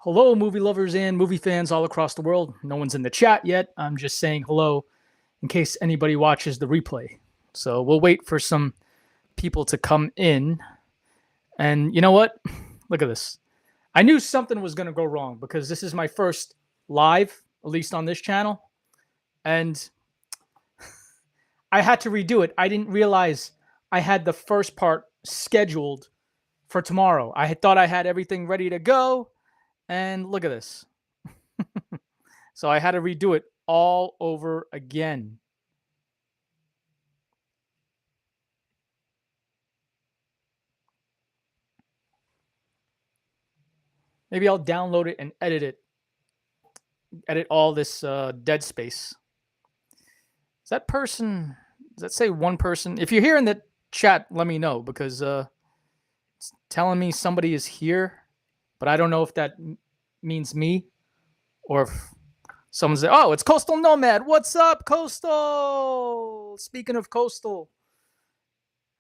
Hello, movie lovers and movie fans all across the world. No one's in the chat yet. I'm just saying hello in case anybody watches the replay. So we'll wait for some people to come in. And you know what? Look at this. I knew something was going to go wrong because this is my first live, at least on this channel. And I had to redo it. I didn't realize I had the first part scheduled for tomorrow. I had thought I had everything ready to go. And look at this. So I had to redo it all over again. Maybe I'll download it and edit all this dead space. Is that person, does that say one person? If you're here in the chat, let me know because it's telling me somebody is here, but I don't know if that means me or if someone's there. Oh, it's Coastal Nomad. What's up, Coastal? Speaking of Coastal,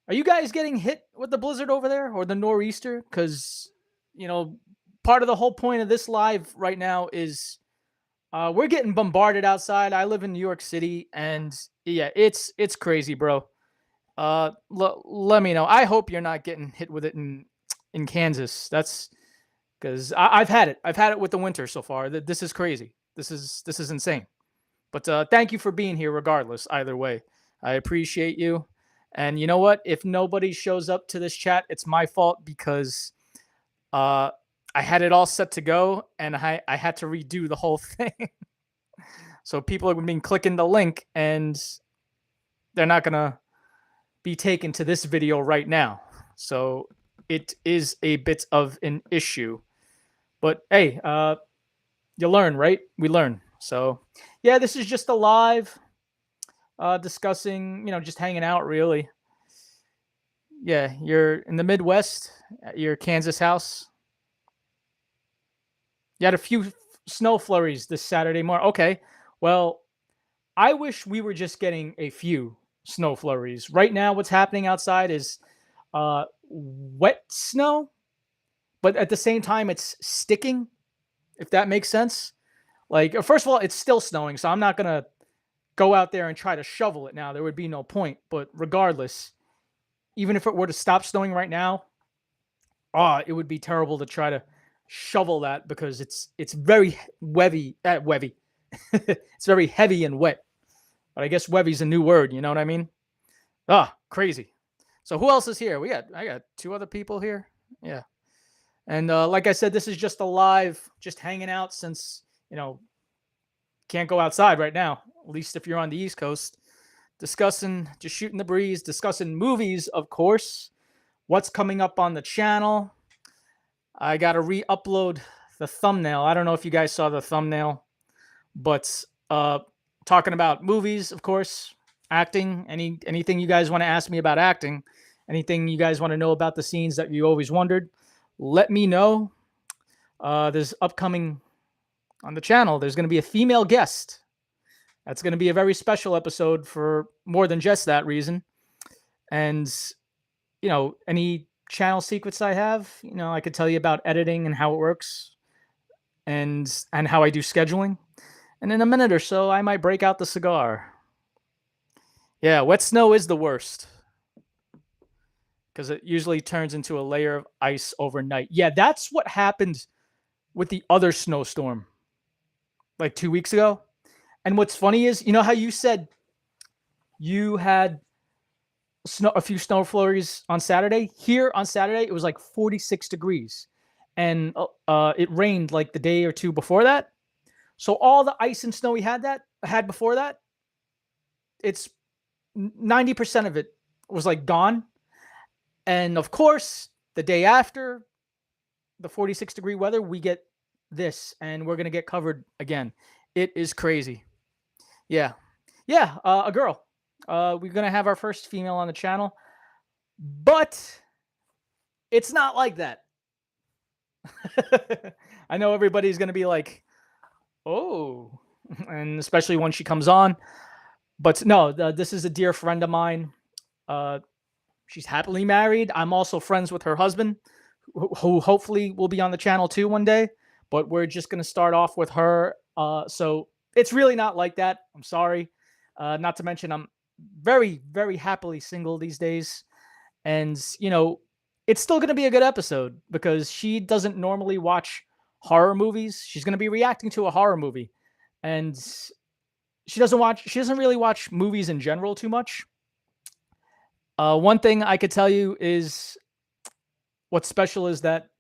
are you guys getting hit with the blizzard over there or the nor'easter? Because, you know, part of the whole point of this live right now is we're getting bombarded outside. I live in New York City, and yeah, it's crazy, bro. Let me know. I hope you're not getting hit with it in Kansas. That's because I've had it. I've had it with the winter so far. This is crazy. This is insane. But thank you for being here, regardless. Either way, I appreciate you. And you know what? If nobody shows up to this chat, it's my fault because I had it all set to go and I had to redo the whole thing. So people have been clicking the link and they're not going to be taken to this video right now. So it is a bit of an issue. But hey, you learn, right? We learn. So yeah, this is just a live discussing, just hanging out really. Yeah, you're in the Midwest at your Kansas house. You had a few snow flurries this Saturday morning. Okay, well, I wish we were just getting a few snow flurries. Right now, what's happening outside is wet snow, but at the same time, it's sticking, if that makes sense. Like, first of all, it's still snowing, so I'm not going to go out there and try to shovel it now. There would be no point. But regardless, even if it were to stop snowing right now, it would be terrible to try to shovel that because it's very webby. It's very heavy and wet. But I guess webby's a new word. You know what I mean? Crazy. So who else is here? I got two other people here. Yeah. And like I said, this is just a live, just hanging out since, can't go outside right now, at least if you're on the East Coast. Discussing, just shooting the breeze, discussing movies, of course. What's coming up on the channel. I got to re-upload the thumbnail. I don't know if you guys saw the thumbnail, but talking about movies, of course, acting, anything you guys want to ask me about acting, anything you guys want to know about the scenes that you always wondered, let me know. There's upcoming on the channel, there's going to be a female guest. That's going to be a very special episode for more than just that reason. And, any channel secrets I have, I could tell you about editing and how it works and how I do scheduling. And in a minute or so, I might break out the cigar. Yeah, wet snow is the worst because it usually turns into a layer of ice overnight. Yeah, that's what happened with the other snowstorm like 2 weeks ago. And what's funny is, how you said you had a few snow flurries on Saturday? Here on Saturday, it was like 46 degrees. And it rained like the day or two before that. So all the ice and snow we had before that, it's 90% of it was like gone. And of course, the day after the 46 degree weather, we get this and we're going to get covered again. It is crazy. Yeah. A girl. We're going to have our first female on the channel, but it's not like that. I know everybody's going to be like, oh, and especially when she comes on, but no, this is a dear friend of mine. She's happily married. I'm also friends with her husband, who hopefully will be on the channel too one day. but we're just going to start off with her. So it's really not like that. I'm sorry. Not to mention, I'm very, very happily single these days. And, it's still going to be a good episode because she doesn't normally watch horror movies. She's going to be reacting to a horror movie. And she doesn't really watch movies in general too much. One thing I could tell you is what's special is that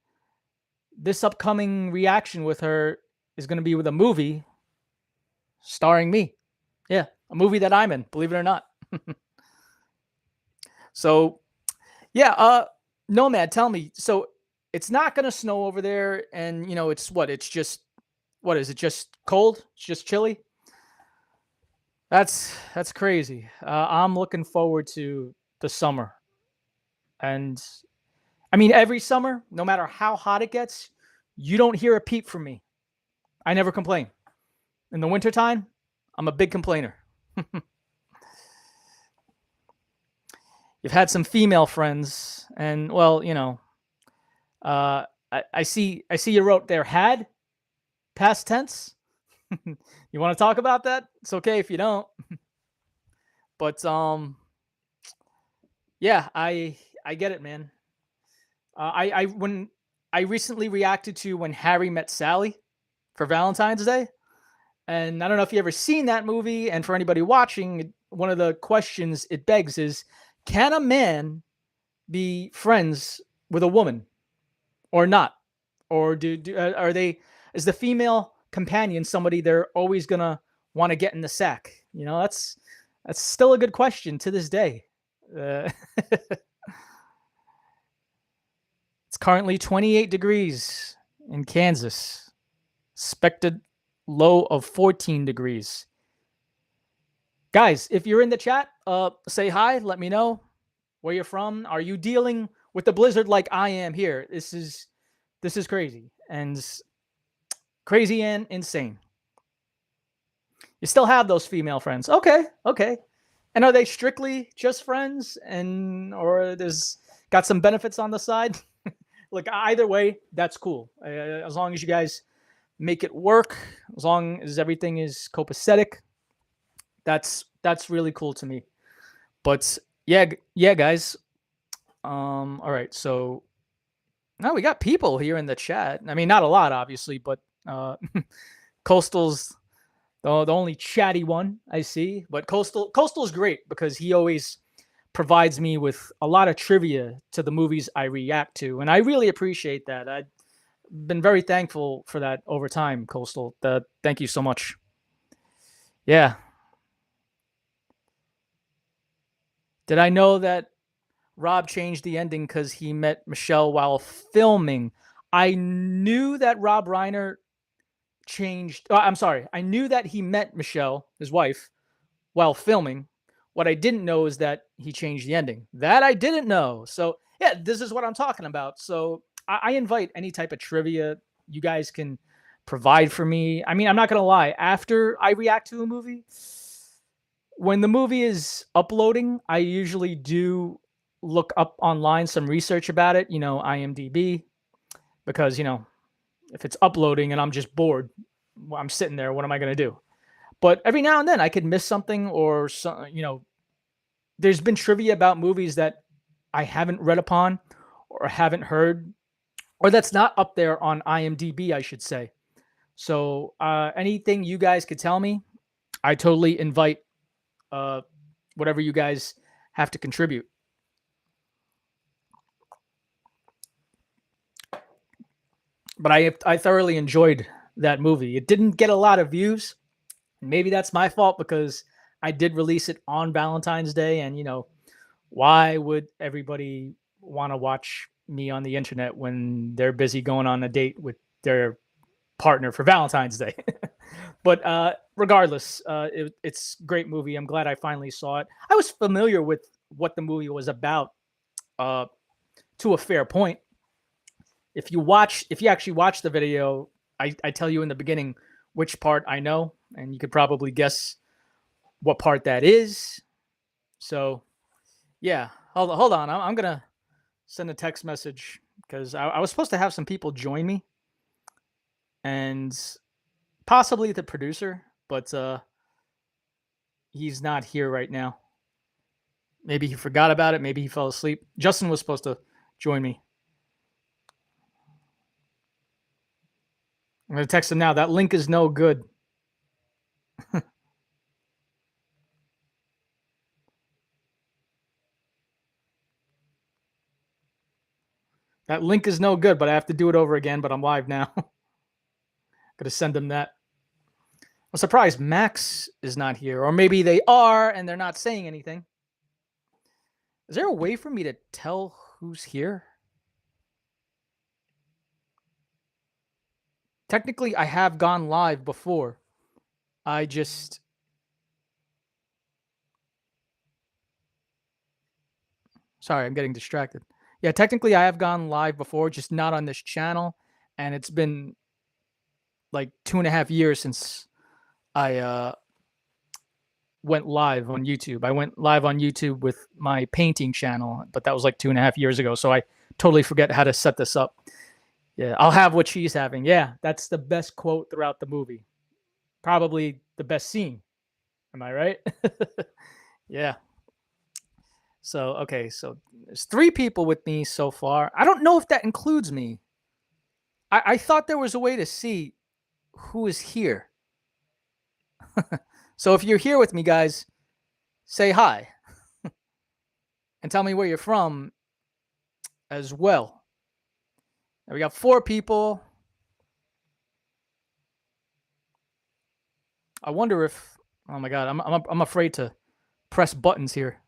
this upcoming reaction with her is going to be with a movie starring me. Yeah, a movie that I'm in, believe it or not. So, yeah, Nomad, tell me. So, it's not going to snow over there and it's what? It's just what is it? Just cold? It's just chilly? That's crazy. I'm looking forward to the summer. And I mean every summer, no matter how hot it gets, you don't hear a peep from me. I never complain. In the wintertime, I'm a big complainer. You've had some female friends, and well, I see you wrote there had past tense. You want to talk about that? It's okay if you don't. But yeah, I get it, man. I when I recently reacted to When Harry Met Sally for Valentine's Day, and I don't know if you ever seen that movie. And for anybody watching, one of the questions it begs is, can a man be friends with a woman or not? Or are they is the female companion somebody they're always gonna want to get in the sack? That's still a good question to this day. It's currently 28 degrees in Kansas. Expected low of 14 degrees. Guys, if you're in the chat, say hi. Let me know where you're from. Are you dealing with the blizzard like I am here? This is crazy and insane. You still have those female friends. Okay, okay. And are they strictly just friends or there's got some benefits on the side? Look, either way, that's cool. As long as you guys make it work, as long as everything is copacetic, that's really cool to me. But yeah, guys. All right, so now we got people here in the chat. I mean, not a lot, obviously, but Coastal's the only chatty one I see. But Coastal's great because he always provides me with a lot of trivia to the movies I react to, and I really appreciate that. I've been very thankful for that over time, Coastal. Thank you so much. Yeah. Did I know that Rob changed the ending because he met Michelle while filming? I knew that Rob Reiner changed. I'm sorry. I knew that he met Michelle, his wife, while filming. What I didn't know is that he changed the ending. That I didn't know. So yeah, this is what I'm talking about. So I invite any type of trivia you guys can provide for me. I mean, I'm not gonna lie. After I react to a movie, when the movie is uploading, I usually do look up online some research about it. IMDb, because if it's uploading and I'm just bored, I'm sitting there. What am I gonna do? But every now and then I could miss something or some, there's been trivia about movies that I haven't read upon or haven't heard, or that's not up there on IMDb, I should say. So anything you guys could tell me, I totally invite whatever you guys have to contribute. But I thoroughly enjoyed that movie. It didn't get a lot of views. Maybe that's my fault because I did release it on Valentine's Day, and why would everybody want to watch me on the internet when they're busy going on a date with their partner for Valentine's Day? But regardless, it's a great movie. I'm glad I finally saw it. I was familiar with what the movie was about to a fair point. If you actually watch the video, I tell you in the beginning which part I know, and you could probably guess what part that is. So, yeah, hold on. I'm gonna send a text message because I was supposed to have some people join me. and possibly the producer, but he's not here right now. Maybe he forgot about it. Maybe he fell asleep. Justin was supposed to join me. I'm going to text him now. That link is no good. That link is no good, but I have to do it over again, but I'm live now. Got to send him that. I'm surprised Max is not here. Or maybe they are and they're not saying anything. Is there a way for me to tell who's here? Technically, I have gone live before. I just... Sorry, I'm getting distracted. Yeah, technically, I have gone live before, just not on this channel. And it's been like 2.5 years since I went live on YouTube. I went live on YouTube with my painting channel, but that was like 2.5 years ago. So I totally forget how to set this up. Yeah, I'll have what she's having. Yeah, that's the best quote throughout the movie. Probably the best scene. Am I right? Yeah. So, okay. So there's 3 people with me so far. I don't know if that includes me. I thought there was a way to see who is here. So if you're here with me, guys, say hi. And tell me where you're from as well. Now we got 4 people. I wonder if... Oh my God, I'm afraid to press buttons here.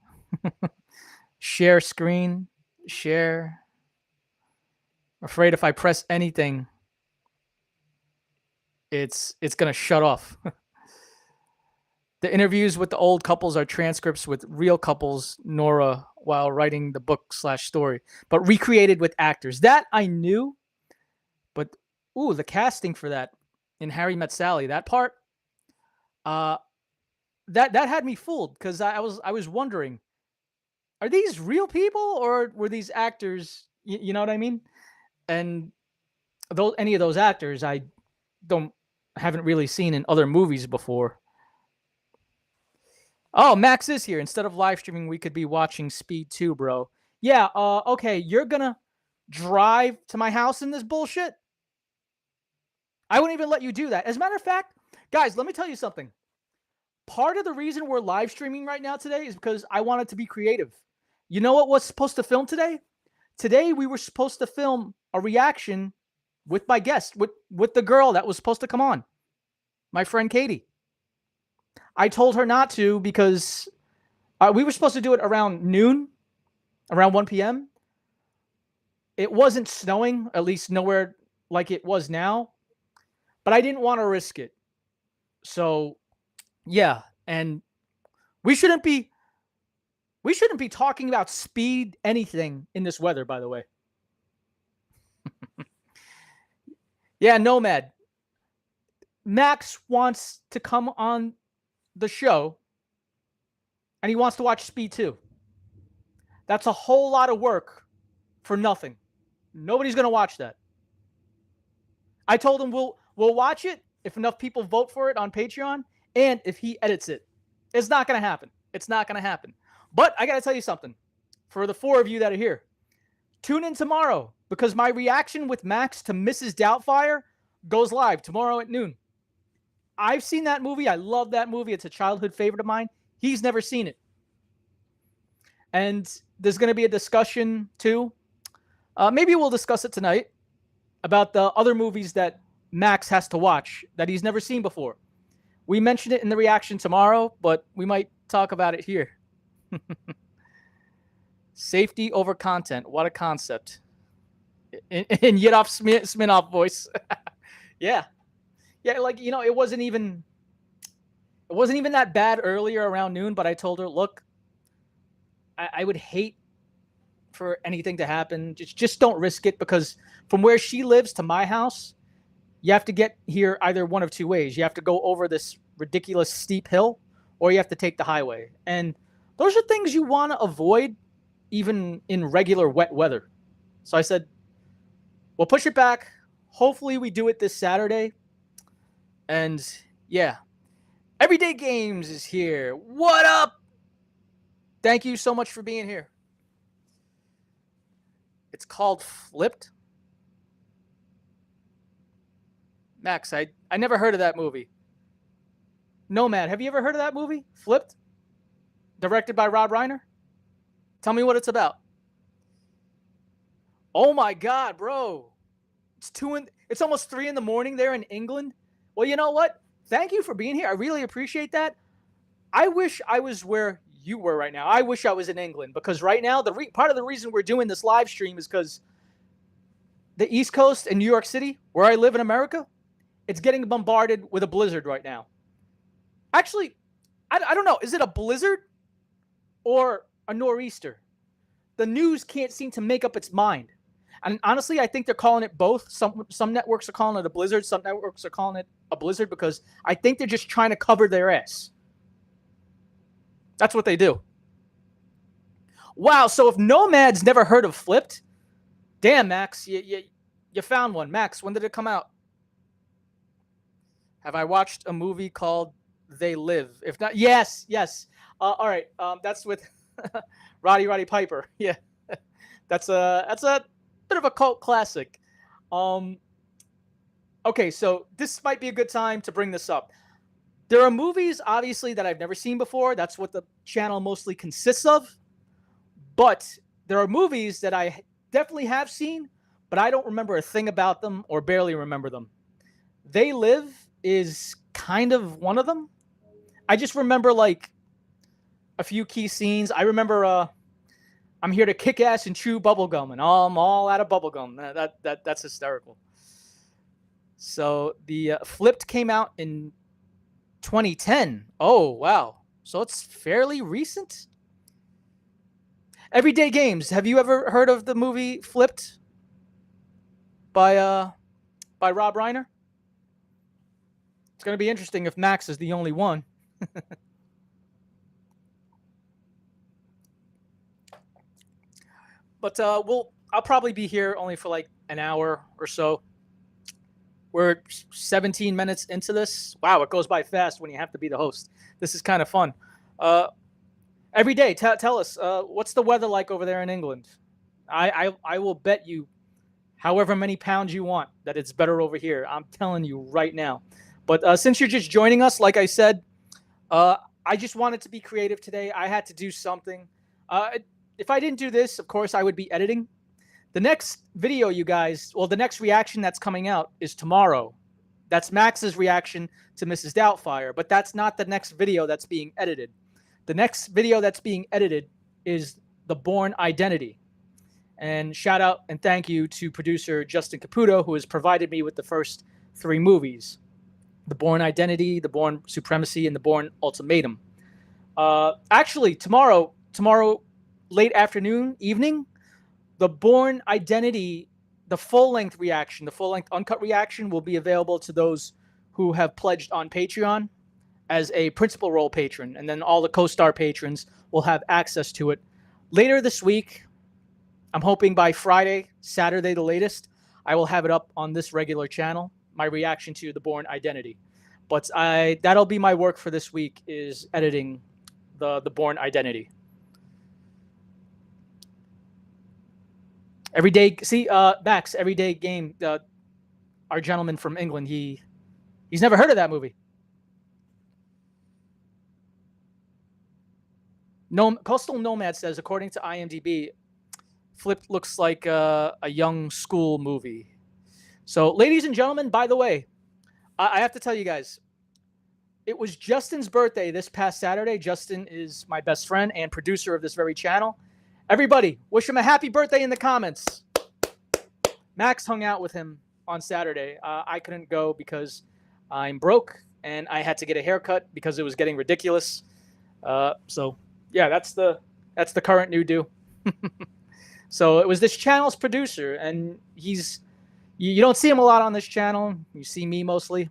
Share screen, share. Afraid if I press anything, it's gonna shut off. The interviews with the old couples are transcripts with real couples, Nora, while writing the book/story, but recreated with actors. That I knew, but ooh, the casting for that in Harry Met Sally, that part, that had me fooled because I was wondering, are these real people or were these actors? You know what I mean? And any of those actors, I haven't really seen in other movies before. Oh, Max is here. Instead of live streaming, we could be watching Speed 2, bro. Yeah, okay, you're gonna drive to my house in this bullshit? I wouldn't even let you do that. As a matter of fact, guys, let me tell you something. Part of the reason we're live streaming right now today is because I wanted to be creative. You know what was supposed to film today? Today, we were supposed to film a reaction with my guest, with the girl that was supposed to come on, my friend Katie. I told her not to because we were supposed to do it around noon, around 1 p.m. It wasn't snowing, at least nowhere like it was now, but I didn't want to risk it. So, yeah, and we shouldn't be talking about speed anything in this weather, by the way. Yeah, Nomad. Max wants to come on the show and he wants to watch Speed 2. That's a whole lot of work for nothing. Nobody's going to watch that. I told him we'll watch it if enough people vote for it on Patreon and if he edits it. It's not going to happen. It's not going to happen. But I got to tell you something. For the 4 of you that are here, tune in tomorrow because my reaction with Max to Mrs. Doubtfire goes live tomorrow at noon. I've seen that movie. I love that movie. It's a childhood favorite of mine. He's never seen it. And there's going to be a discussion too. Maybe we'll discuss it tonight about the other movies that Max has to watch that he's never seen before. We mentioned it in the reaction tomorrow, but we might talk about it here. Safety over content. What a concept. In Yidov Sminoff voice. Yeah. Yeah, like, you know, it wasn't even that bad earlier around noon, but I told her, look, I would hate for anything to happen. Just don't risk it because from where she lives to my house, you have to get here either one of 2 ways. You have to go over this ridiculous steep hill or you have to take the highway. And those are things you want to avoid even in regular wet weather. So I said, we'll push it back. hopefully we do it this Saturday. And yeah, Everyday Games is here. What up? Thank you so much for being here. It's called Flipped. Max, I never heard of that movie. Nomad, have you ever heard of that movie? Flipped? Directed by Rob Reiner? Tell me what it's about. Oh my god, bro. It's almost 3 in the morning there in England. Well, you know what? Thank you for being here. I really appreciate that. I wish I was where you were right now. I wish I was in England, because right now part of the reason we're doing this live stream is because the East Coast and New York City, where I live in America, it's getting bombarded with a blizzard right now. Actually, I don't know. Is it a blizzard or a nor'easter? The news can't seem to make up its mind. And honestly, I think they're calling it both. Some networks are calling it a blizzard. Some networks are calling it a blizzard because I think they're just trying to cover their ass. That's what they do. Wow, so if Nomad's never heard of Flipped, damn, Max, you found one. Max, when did it come out? Have I watched a movie called They Live? If not, yes. All right, that's with Roddy Piper. Yeah, that's a bit of a cult classic. Okay, so this might be a good time to bring this up. There are movies, obviously, that I've never seen before. That's what the channel mostly consists of. But there are movies that I definitely have seen, but I don't remember a thing about them or barely remember them. They Live is kind of one of them. I just remember, like, a few key scenes. I remember I'm here to kick ass and chew bubblegum, and I'm all out of bubblegum. That's hysterical. So the Flipped came out in 2010. Oh, wow. So it's fairly recent. Everyday Games. Have you ever heard of the movie Flipped by Rob Reiner? It's going to be interesting if Max is the only one. But I'll probably be here only for like an hour or so. We're 17 minutes into this. Wow, it goes by fast when you have to be the host. This is kind of fun. Every day, tell us, what's the weather like over there in England? I will bet you however many pounds you want that it's better over here. I'm telling you right now. But since you're just joining us, like I said, I just wanted to be creative today. I had to do something. If I didn't do this, of course, I would be editing. The next video, you guys, well, the next reaction that's coming out is tomorrow. That's Max's reaction to Mrs. Doubtfire, but that's not the next video that's being edited. The next video that's being edited is The Bourne Identity. And shout out and thank you to producer Justin Caputo, who has provided me with the first 3 movies. The Bourne Identity, The Bourne Supremacy, and The Bourne Ultimatum. Actually, tomorrow, late afternoon, evening, The Bourne Identity, the full-length reaction, the full-length uncut reaction will be available to those who have pledged on Patreon as a principal role patron, and then all the co-star patrons will have access to it later this week. I'm hoping by Friday, Saturday the latest, I will have it up on this regular channel, my reaction to The Bourne Identity. But that'll be my work for this week, is editing the Bourne Identity. Every day, see, Max, Everyday Game, our gentleman from England, he's never heard of that movie. Coastal Nomad says, according to IMDb, Flipped looks like a young school movie. So, ladies and gentlemen, by the way, I have to tell you guys, it was Justin's birthday this past Saturday. Justin is my best friend and producer of this very channel. Everybody, wish him a happy birthday in the comments. Max hung out with him on Saturday. I couldn't go because I'm broke and I had to get a haircut because it was getting ridiculous. So yeah, that's the current new do. So it was this channel's producer, and you don't see him a lot on this channel. You see me mostly,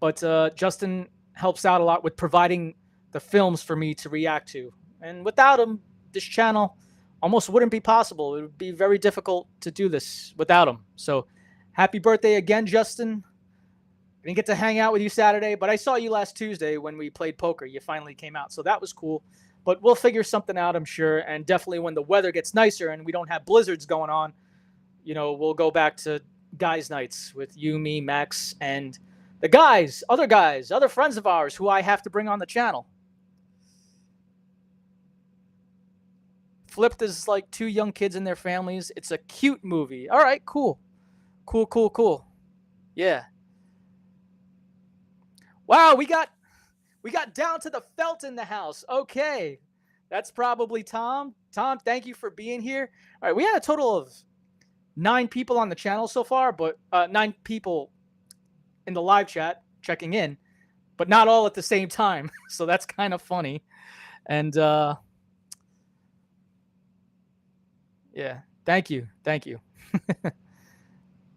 but Justin helps out a lot with providing the films for me to react to. And without him, this channel almost wouldn't be possible. It would be very difficult to do this without him. So Happy birthday again, Justin. I didn't get to hang out with you Saturday, but I saw you last Tuesday when we played poker. You finally came out, so that was cool. But we'll figure something out, I'm sure. And definitely when the weather gets nicer and we don't have blizzards going on, we'll go back to guys' nights with you, me, Max, and the guys, other friends of ours who I have to bring on the channel. Flipped is like two young kids and their families. It's a cute movie. All right, cool. Cool. Yeah. Wow, we got down to the felt in the house. Okay. That's probably Tom. Tom, thank you for being here. All right, we had a total of 9 people on the channel so far, but 9 people in the live chat checking in, but not all at the same time. So that's kind of funny. And yeah, thank you.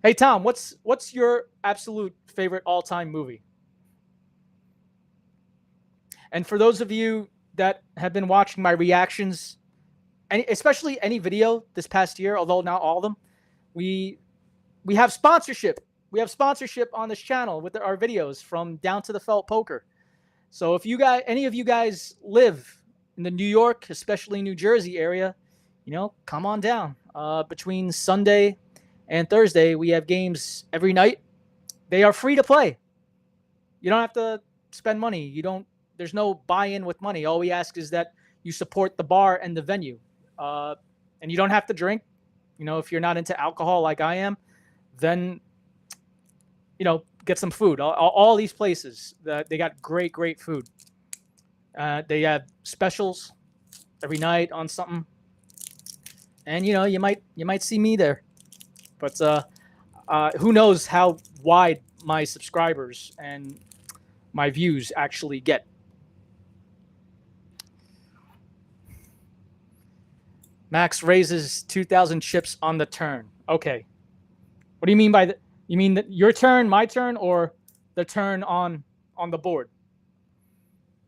Hey Tom, what's your absolute favorite all-time movie? And for those of you that have been watching my reactions, especially any video this past year, although not all of them, we have sponsorship. We have sponsorship on this channel with our videos from Down to the Felt Poker. So if any of you guys live in the New York, especially New Jersey area, come on down. Between Sunday and Thursday, we have games every night. They are free to play. You don't have to spend money. There's no buy-in with money. All we ask is that you support the bar and the venue. And you don't have to drink. If you're not into alcohol like I am, then, get some food. All these places, they got great food. They have specials every night on something. And, you might see me there. But who knows how wide my subscribers and my views actually get. Max raises 2,000 chips on the turn. Okay. What do you mean by that? You mean your turn, my turn, or the turn on the board?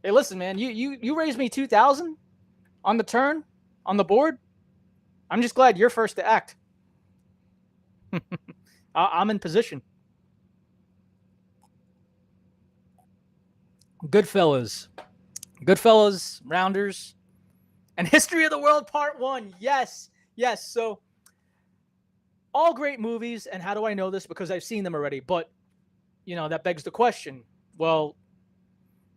Hey, listen, man. You raised me 2,000 on the turn on the board. I'm just glad you're first to act. I'm in position. Goodfellas, Rounders, and History of the World Part 1. Yes. So all great movies. And how do I know this? Because I've seen them already. But, that begs the question. Well,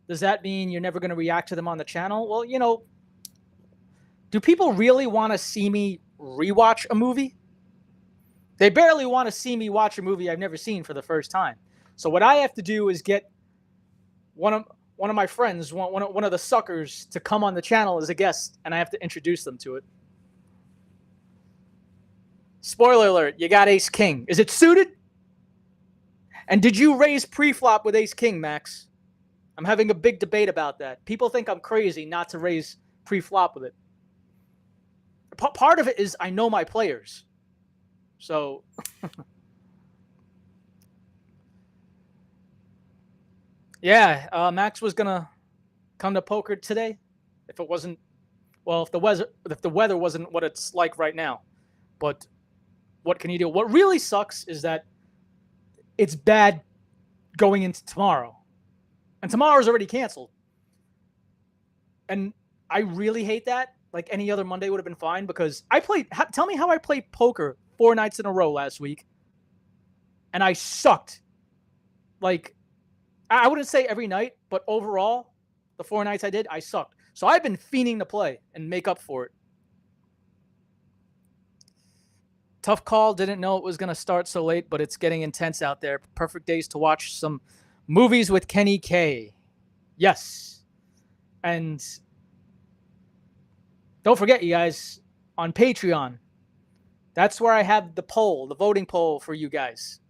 does that mean you're never going to react to them on the channel? Well, do people really want to see me rewatch a movie? They barely want to see me watch a movie I've never seen for the first time. So what I have to do is get one of my friends, one of the suckers, to come on the channel as a guest, and I have to introduce them to it. Spoiler alert, you got Ace King. Is it suited? And did you raise pre-flop with Ace King, Max? I'm having a big debate about that. People think I'm crazy not to raise pre-flop with it. Part of it is I know my players. So yeah, Max was gonna come to poker today if it wasn't, well, if the weather wasn't what it's like right now. But what can you do? What really sucks is that it's bad going into tomorrow, and tomorrow's already canceled. And I really hate that. Like any other Monday would have been fine, because tell me how I played poker 4 nights in a row last week, and I sucked. Like, I wouldn't say every night, but overall, the 4 nights I did, I sucked. So I've been fiending to play and make up for it. Tough call. Didn't know it was going to start so late, but it's getting intense out there. Perfect days to watch some movies with Kenny K. Yes. And don't forget, you guys, on Patreon, that's where I have the voting poll for you guys.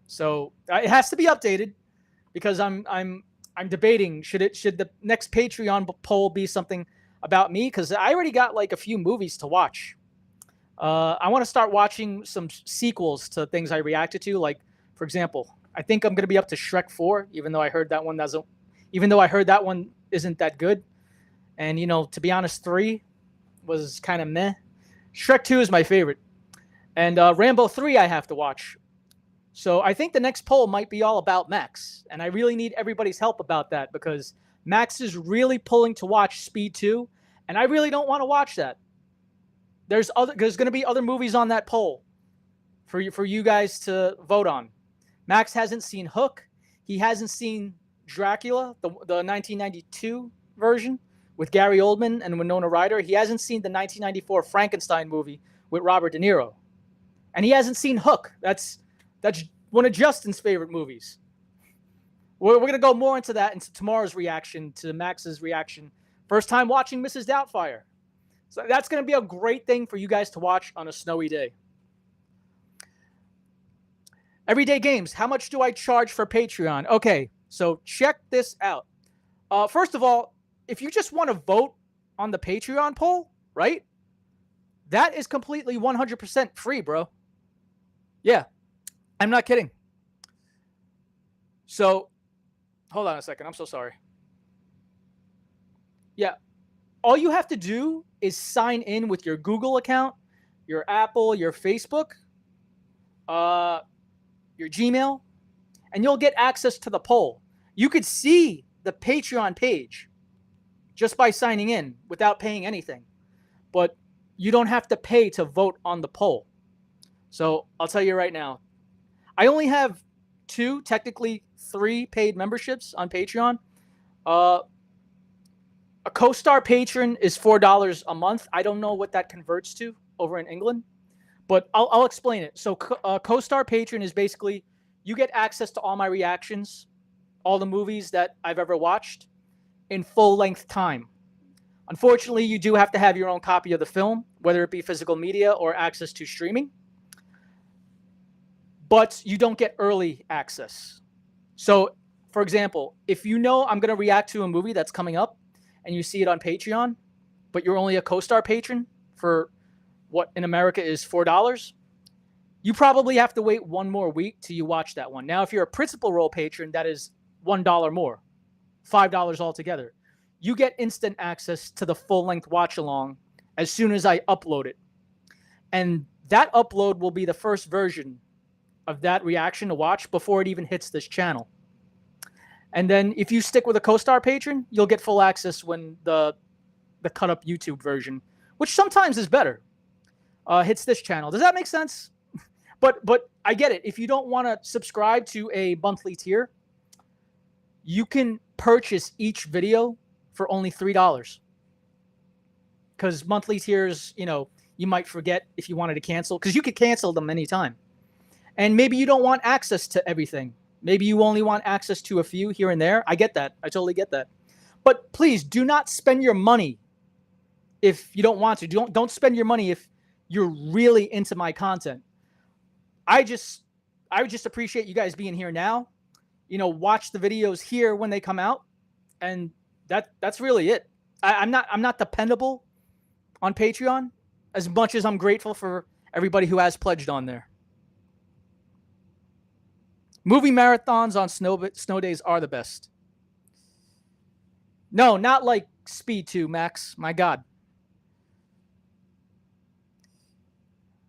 So it has to be updated, because I'm debating, should the next Patreon poll be something about me? Because I already got like a few movies to watch. I want to start watching some sequels to things I reacted to. Like, for example, I think I'm going to be up to Shrek 4, even though I heard that one isn't that good. And, to be honest, 3 was kind of meh. Shrek 2 is my favorite. And Rambo 3 I have to watch. So I think the next poll might be all about Max, and I really need everybody's help about that because Max is really pulling to watch Speed 2, and I really don't want to watch that. There's going to be other movies on that poll for you guys to vote on. Max hasn't seen Hook. He hasn't seen Dracula, the 1992 version with Gary Oldman and Winona Ryder. He hasn't seen the 1994 Frankenstein movie with Robert De Niro. And he hasn't seen Hook. That's one of Justin's favorite movies. We're going to go more into that into tomorrow's reaction to Max's reaction. First time watching Mrs. Doubtfire. So that's going to be a great thing for you guys to watch on a snowy day. Everyday games. How much do I charge for Patreon? Okay, so check this out. First of all, if you just want to vote on the Patreon poll, right? That is completely 100% free, bro. Yeah, I'm not kidding. So, hold on a second. I'm so sorry. Yeah, all you have to do is sign in with your Google account, your Apple, your Facebook, your Gmail, and you'll get access to the poll. You could see the Patreon page just by signing in without paying anything. But you don't have to pay to vote on the poll. So I'll tell you right now, I only have 2, technically 3 paid memberships on Patreon. A co-star patron is $4 a month. I don't know what that converts to over in England, but I'll explain it. So co-star patron is basically you get access to all my reactions, all the movies that I've ever watched in full-length time. Unfortunately, you do have to have your own copy of the film, whether it be physical media or access to streaming. But you don't get early access. So, for example, if you know I'm going to react to a movie that's coming up and you see it on Patreon, but you're only a co-star patron for what in America is $4, you probably have to wait one more week till you watch that one. Now, if you're a principal role patron, that is $1 more, $5 altogether. You get instant access to the full-length watch-along as soon as I upload it. And that upload will be the first version of that reaction to watch before it even hits this channel. And then if you stick with a co-star patron, you'll get full access when the cut-up YouTube version, which sometimes is better, hits this channel. Does that make sense? But I get it. If you don't want to subscribe to a monthly tier, you can purchase each video for only $3. Because monthly tiers, you might forget if you wanted to cancel, because you could cancel them anytime. And maybe you don't want access to everything. Maybe you only want access to a few here and there. I get that. I totally get that. But please do not spend your money if you don't want to. Don't spend your money if you're really into my content. I would just appreciate you guys being here now. Watch the videos here when they come out, and that's really it. I'm not dependable on Patreon as much as I'm grateful for everybody who has pledged on there. Movie marathons on snow days are the best. No, not like Speed 2, Max. My God.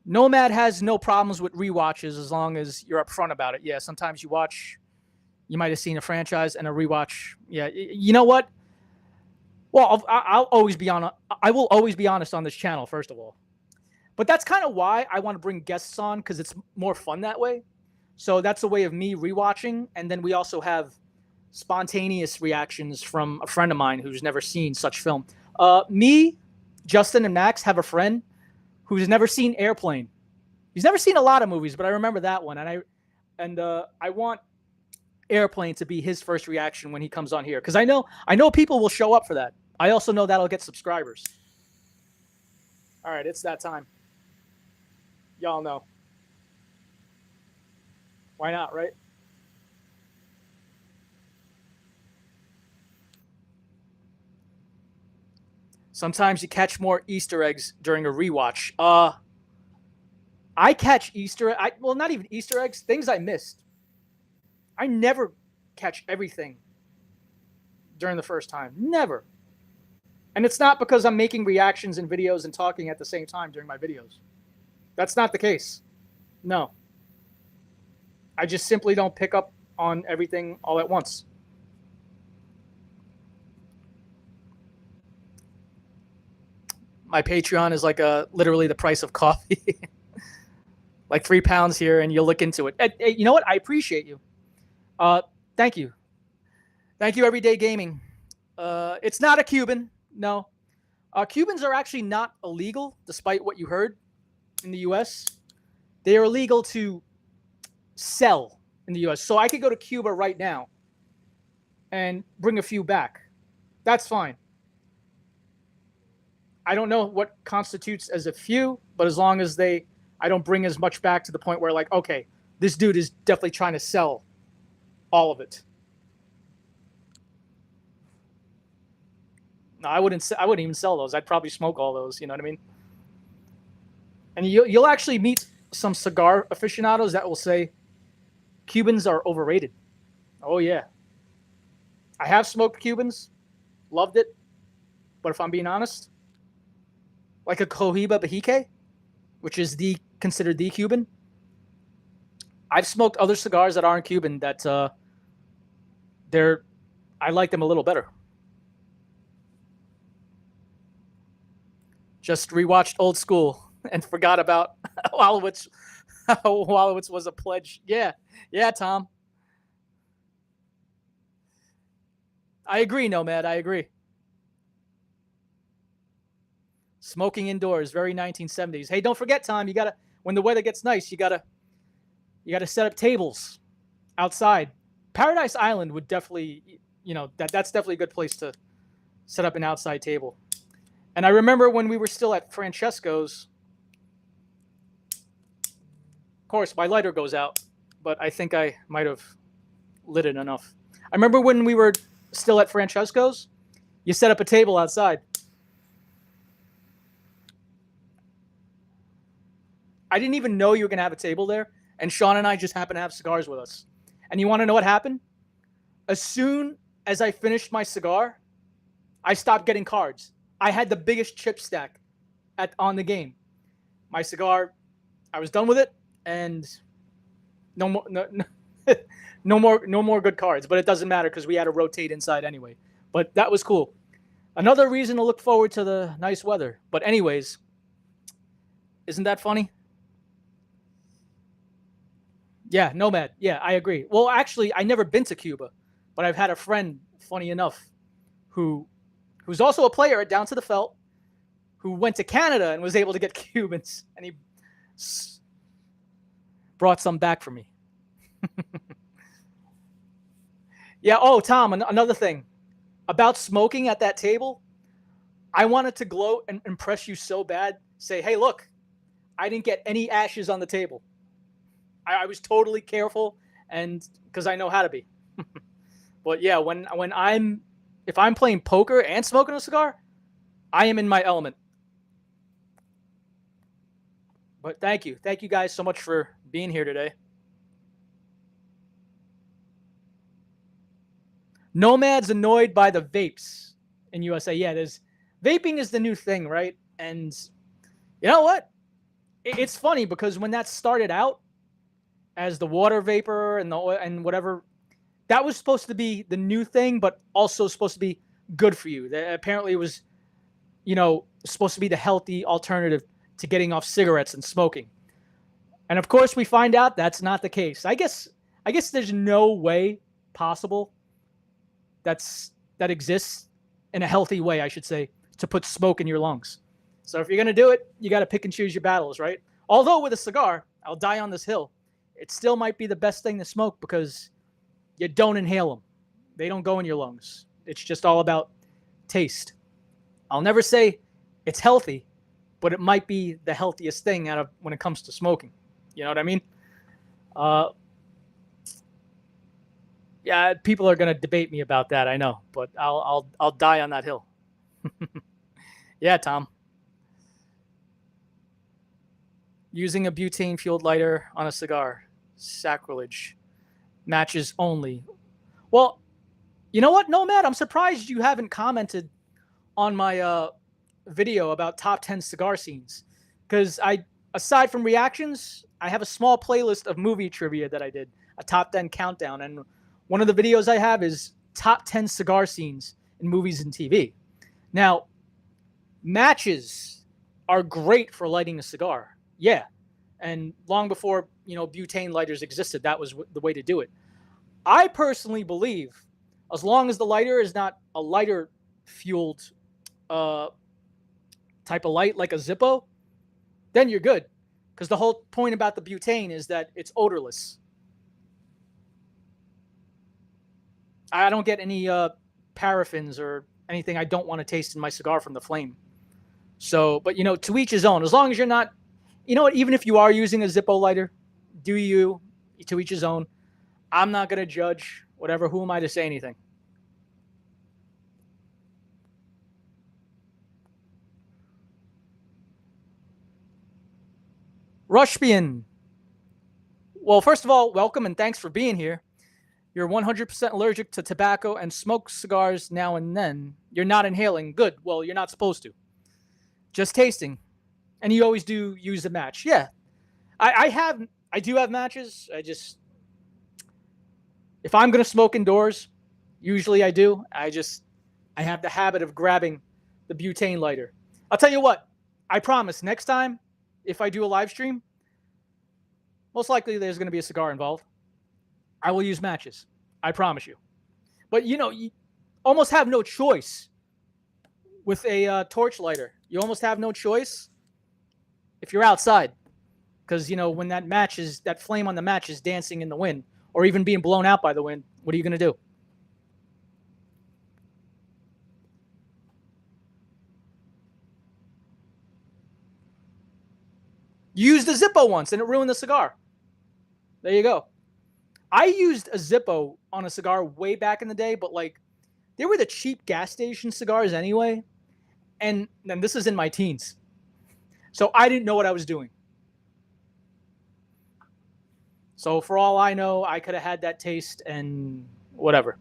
Nomad has no problems with rewatches as long as you're upfront about it. Yeah, sometimes you might have seen a franchise and a rewatch. Yeah, you know what? Well, I'll always be on. I will always be honest on this channel, first of all. But that's kind of why I want to bring guests on, because it's more fun that way. So that's a way of me rewatching, and then we also have spontaneous reactions from a friend of mine who's never seen such film. Me, Justin, and Max have a friend who's never seen Airplane. He's never seen a lot of movies, but I remember that one, and I want Airplane to be his first reaction when he comes on here, because I know people will show up for that. I also know that'll get subscribers. All right, it's that time. Y'all know. Why not, right? Sometimes you catch more Easter eggs during a rewatch. I catch well, not even Easter eggs, things I missed. I never catch everything during the first time. Never. And it's not because I'm making reactions and videos and talking at the same time during my videos. That's not the case. No. I just simply don't pick up on everything all at once. My Patreon is like literally the price of coffee. Like £3 here, and you'll look into it. You know what? I appreciate you. Uh, Thank you. Thank you, Everyday Gaming. It's not a Cuban. No. Cubans are actually not illegal, despite what you heard in the U.S. They are illegal to sell in the U.S. So I could go to Cuba right now and bring a few back. That's fine. I don't know what constitutes as a few, but as long as I don't bring as much back to the point where like, okay, this dude is definitely trying to sell all of it. No, I wouldn't even sell those. I'd probably smoke all those. You know what I mean? And you'll actually meet some cigar aficionados that will say Cubans are overrated. Oh yeah, I have smoked Cubans, loved it, but if I'm being honest, like a Cohiba Bahique, which is considered the Cuban, I've smoked other cigars that aren't Cuban that I like them a little better. Just rewatched Old School and forgot about Wolowitz. Wolowitz was a pledge. Yeah, Tom. I agree, Nomad. I agree. Smoking indoors, very 1970s. Hey, don't forget, Tom. You gotta when the weather gets nice, you gotta set up tables outside. Paradise Island would definitely, that's definitely a good place to set up an outside table. And I remember when we were still at Francesco's. Of course, my lighter goes out, but I think I might have lit it enough. I remember when we were still at Francesco's, you set up a table outside. I didn't even know you were going to have a table there, and Sean and I just happened to have cigars with us. And you want to know what happened? As soon as I finished my cigar, I stopped getting cards. I had the biggest chip stack on the game. My cigar, I was done with it, and no more good cards. But it doesn't matter because we had to rotate inside anyway. But that was cool. Another reason to look forward to the nice weather. But anyways, isn't that funny? Yeah, Nomad. Yeah, I agree. Well, actually, I never been to Cuba, but I've had a friend, funny enough, who's also a player at Down to the Felt, who went to Canada and was able to get Cubans, and he brought some back for me. Yeah. Oh, Tom, another thing about smoking at that table. I wanted to gloat and impress you so bad. Say, hey, look, I didn't get any ashes on the table. I was totally careful, and because I know how to be. But yeah, if I'm playing poker and smoking a cigar, I am in my element. But thank you guys so much for being here today. Nomad's annoyed by the vapes in USA. Yeah, vaping is the new thing, right? And you know what? It's funny because when that started out as the water vapor and whatever, that was supposed to be the new thing, but also supposed to be good for you. Apparently it was, supposed to be the healthy alternative to getting off cigarettes and smoking. And of course we find out that's not the case. I guess there's no way possible that exists in a healthy way, I should say, to put smoke in your lungs. So if you're going to do it, you got to pick and choose your battles, right? Although with a cigar, I'll die on this hill, it still might be the best thing to smoke because you don't inhale them. They don't go in your lungs. It's just all about taste. I'll never say it's healthy, but it might be the healthiest thing when it comes to smoking. You know what I mean? Yeah, people are going to debate me about that, I know, but I'll die on that hill. Yeah, Tom. Using a butane-fueled lighter on a cigar. Sacrilege. Matches only. Well, you know what, Nomad? I'm surprised you haven't commented on my video about top 10 cigar scenes. Because aside from reactions, I have a small playlist of movie trivia that I did. a top 10 countdown. And one of the videos I have is top 10 cigar scenes in movies and TV. Now, matches are great for lighting a cigar. Yeah. And long before, butane lighters existed, that was the way to do it. I personally believe as long as the lighter is not a lighter fueled type of light like a Zippo, then you're good. Because the whole point about the butane is that it's odorless. I don't get any paraffins or anything I don't want to taste in my cigar from the flame. So, but to each his own. As long as you're not, even if you are using a Zippo lighter, do you, to each his own. I'm not going to judge, whatever. Who am I to say anything? Rushbian. Well, first of all, welcome and thanks for being here. You're 100% allergic to tobacco and smoke cigars now and then. You're not inhaling. Good. Well, you're not supposed to. Just tasting. And you always do use a match. Yeah. I do have matches. If I'm going to smoke indoors, usually I do. I have the habit of grabbing the butane lighter. I'll tell you what, I promise next time, if I do a live stream, most likely there's going to be a cigar involved. I will use matches. I promise you. But you almost have no choice with a torch lighter. You almost have no choice if you're outside. Because, when that flame on the match is dancing in the wind or even being blown out by the wind, what are you going to do? You used a Zippo once and it ruined the cigar. There you go. I used a Zippo on a cigar way back in the day, but they were the cheap gas station cigars anyway. And this is in my teens. So I didn't know what I was doing. So for all I know, I could have had that taste and whatever.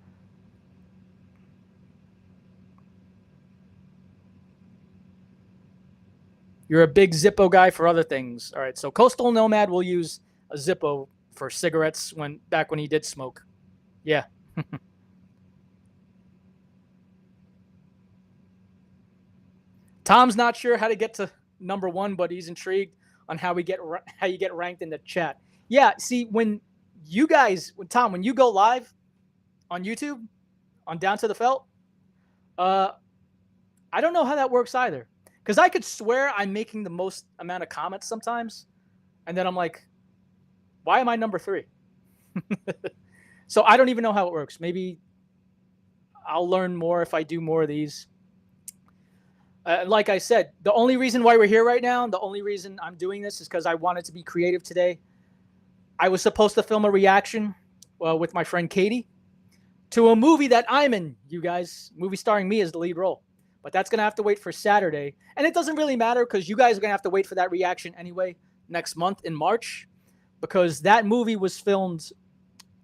You're a big Zippo guy for other things. All right, so Coastal Nomad will use a Zippo for cigarettes back when he did smoke. Yeah. Tom's not sure how to get to number 1, but he's intrigued on how you get ranked in the chat. Yeah, see, when you go live on YouTube on Down to the Felt, I don't know how that works either. Because I could swear I'm making the most amount of comments sometimes, and then I'm like, why am I number 3? So I don't even know how it works. Maybe I'll learn more if I do more of these. Like I said, the only reason why we're here right now, the only reason I'm doing this is because I wanted to be creative today. I was supposed to film a reaction with my friend Katie to a movie that I'm in, you guys. Movie starring me as the lead role. But that's going to have to wait for Saturday. And it doesn't really matter because you guys are going to have to wait for that reaction anyway next month in March. Because that movie was filmed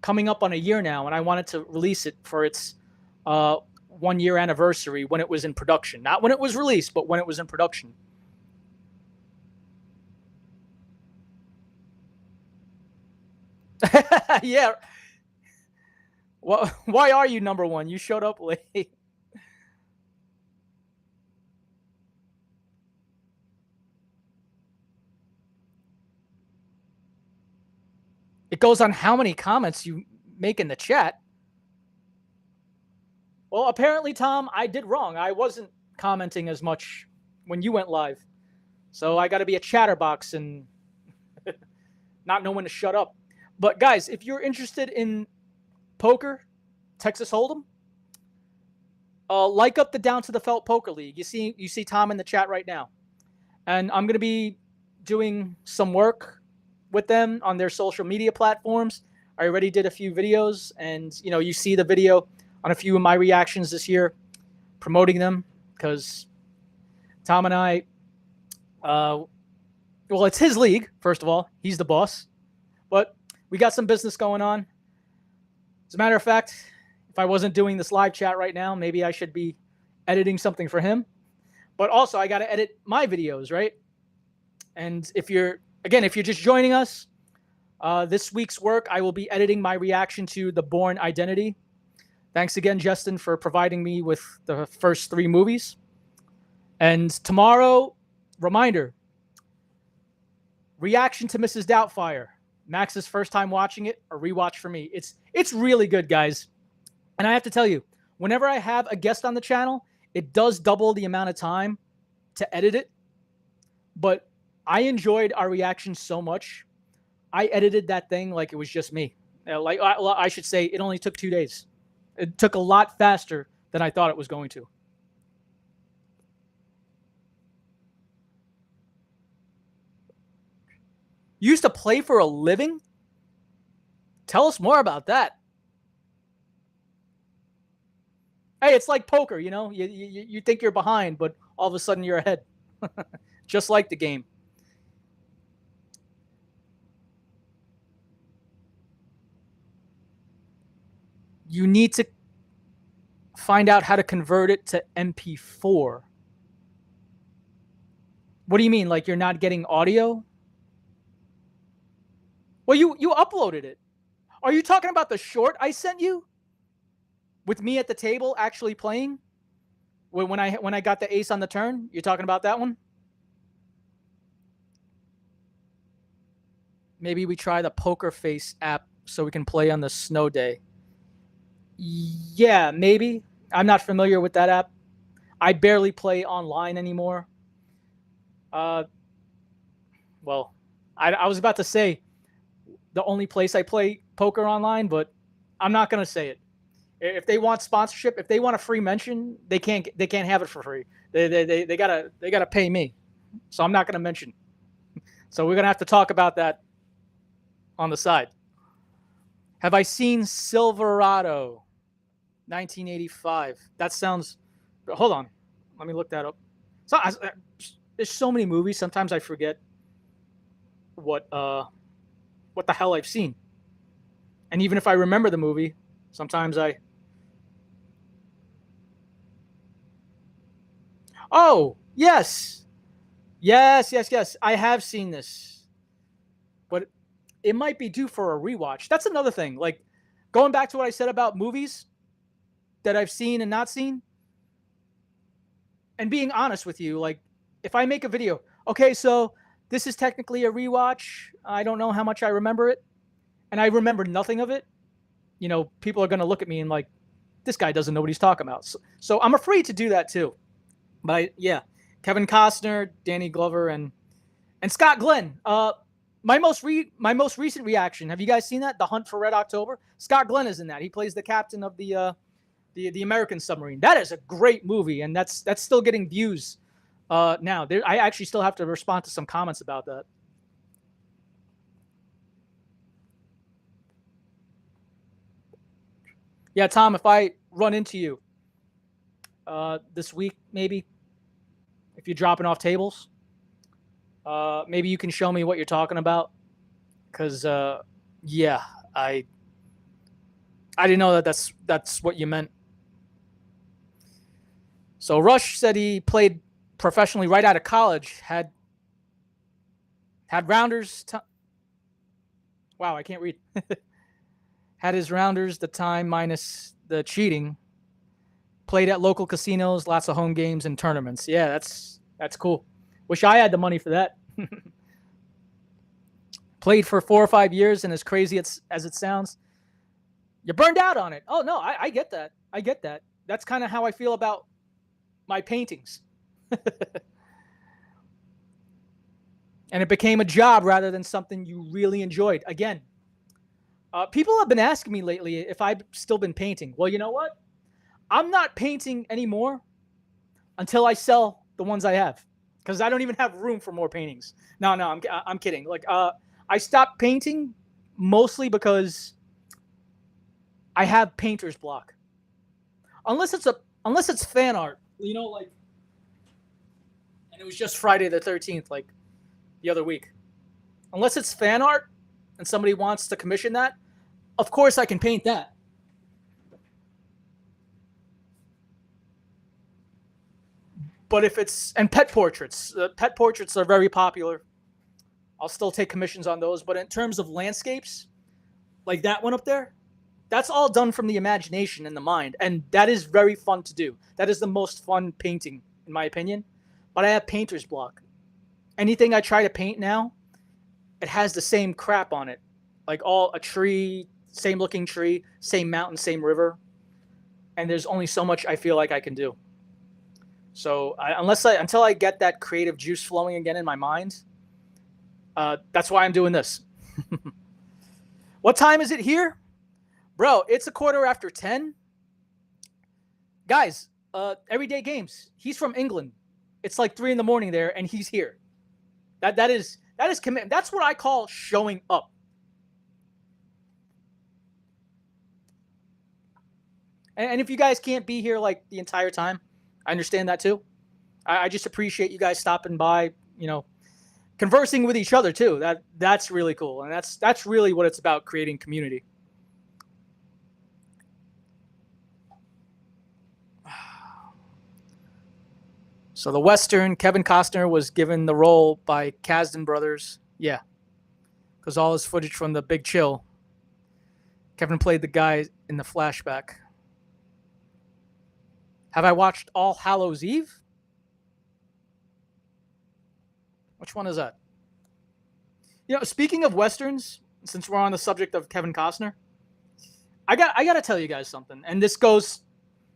coming up on a year now. And I wanted to release it for its 1-year anniversary when it was in production. Not when it was released, but when it was in production. Yeah. Well, why are you number 1? You showed up late. It goes on how many comments you make in the chat. Well, apparently, Tom, I did wrong. I wasn't commenting as much when you went live. So I got to be a chatterbox and not know when to shut up. But guys, if you're interested in poker, Texas Hold'em, like up the Down to the Felt Poker League. You see Tom in the chat right now. And I'm going to be doing some work with them on their social media platforms. I already did a few videos, and you see the video on a few of my reactions this year, promoting them, because Tom and I, well, it's his league, first of all. He's the boss. But we got some business going on. As a matter of fact, if I wasn't doing this live chat right now, maybe I should be editing something for him. But also, I got to edit my videos, right? And if you're just joining us, This week's work, I will be editing my reaction to The Bourne Identity. Thanks again, Justin, for providing me with the first 3 movies. And tomorrow, reminder, reaction to Mrs. Doubtfire. Max's first time watching it, a rewatch for me. It's really good, guys. And I have to tell you, whenever I have a guest on the channel, it does double the amount of time to edit it. But I enjoyed our reaction so much. I edited that thing like it was just me. Like I should say, it only took 2 days. It took a lot faster than I thought it was going to. You used to play for a living? Tell us more about that. Hey, it's like poker, you know? You think you're behind, but all of a sudden you're ahead. Just like the game. You need to find out how to convert it to MP4. What do you mean? Like you're not getting audio? Well, you uploaded it. Are you talking about the short I sent you? With me at the table actually playing? When I got the ace on the turn? You're talking about that one? Maybe we try the Poker Face app so we can play on the snow day. Yeah, maybe. I'm not familiar with that app. I barely play online anymore. Well, I was about to say the only place I play poker online, but I'm not gonna say it. If they want sponsorship, if they want a free mention, they can't have it for free. They gotta pay me. So I'm not gonna mention. So we're gonna have to talk about that on the side. Have I seen Silverado? 1985. That sounds. Hold on, let me look that up. So there's so many movies. Sometimes I forget what the hell I've seen. And even if I remember the movie, sometimes I. Oh yes, yes. I have seen this, but it might be due for a rewatch. That's another thing. Like going back to what I said about movies that I've seen and not seen, and being honest with you, like if I make a video, okay, so this is technically a rewatch. I don't know how much I remember it, and I remember nothing of it. You know, people are going to look at me and like, this guy doesn't know what he's talking about. So I'm afraid to do that too. But yeah, Kevin Costner, Danny Glover, and Scott Glenn. My most recent reaction. Have you guys seen that? The Hunt for Red October. Scott Glenn is in that. He plays the captain of the American submarine. That is a great movie, and that's still getting views now. I actually still have to respond to some comments about that. Yeah, Tom, if I run into you this week, maybe if you're dropping off tables, maybe you can show me what you're talking about. Because yeah, I didn't know that's what you meant. So Rush said he played professionally right out of college. Had rounders. Wow, I can't read. Had his rounders the time minus the cheating. Played at local casinos, lots of home games and tournaments. Yeah, that's cool. Wish I had the money for that. Played for 4 or 5 years, and as crazy as it sounds, you're burned out on it. Oh no, I get that. I get that. That's kind of how I feel about my paintings. And it became a job rather than something you really enjoyed. Again, people have been asking me lately if I've still been painting. Well, you know what? I'm not painting anymore until I sell the ones I have, because I don't even have room for more paintings. No, I'm kidding. Like, I stopped painting mostly because I have painter's block. Unless it's fan art, you know, like, and it was just Friday the 13th, like the other week. Unless it's fan art and somebody wants to commission that, of course I can paint that. But if it's, and pet portraits are very popular. I'll still take commissions on those. But in terms of landscapes, like that one up there, that's all done from the imagination and the mind. And that is very fun to do. That is the most fun painting, in my opinion. But I have painter's block. Anything I try to paint now, it has the same crap on it. Like all a tree, same looking tree, same mountain, same river. And there's only so much I feel like I can do. So until I get that creative juice flowing again in my mind, that's why I'm doing this. What time is it here? Bro, it's a 10:15. Guys, everyday games. He's from England. It's like 3 a.m. there, and he's here. That is commitment. That's what I call showing up. And if you guys can't be here like the entire time, I understand that too. I just appreciate you guys stopping by, conversing with each other too. That's really cool. And that's really what it's about, creating community. So the Western, Kevin Costner was given the role by Kasdan Brothers. Yeah. Because all his footage from The Big Chill, Kevin played the guy in the flashback. Have I watched All Hallows Eve? Which one is that? Speaking of Westerns, since we're on the subject of Kevin Costner, I got to tell you guys something. And this goes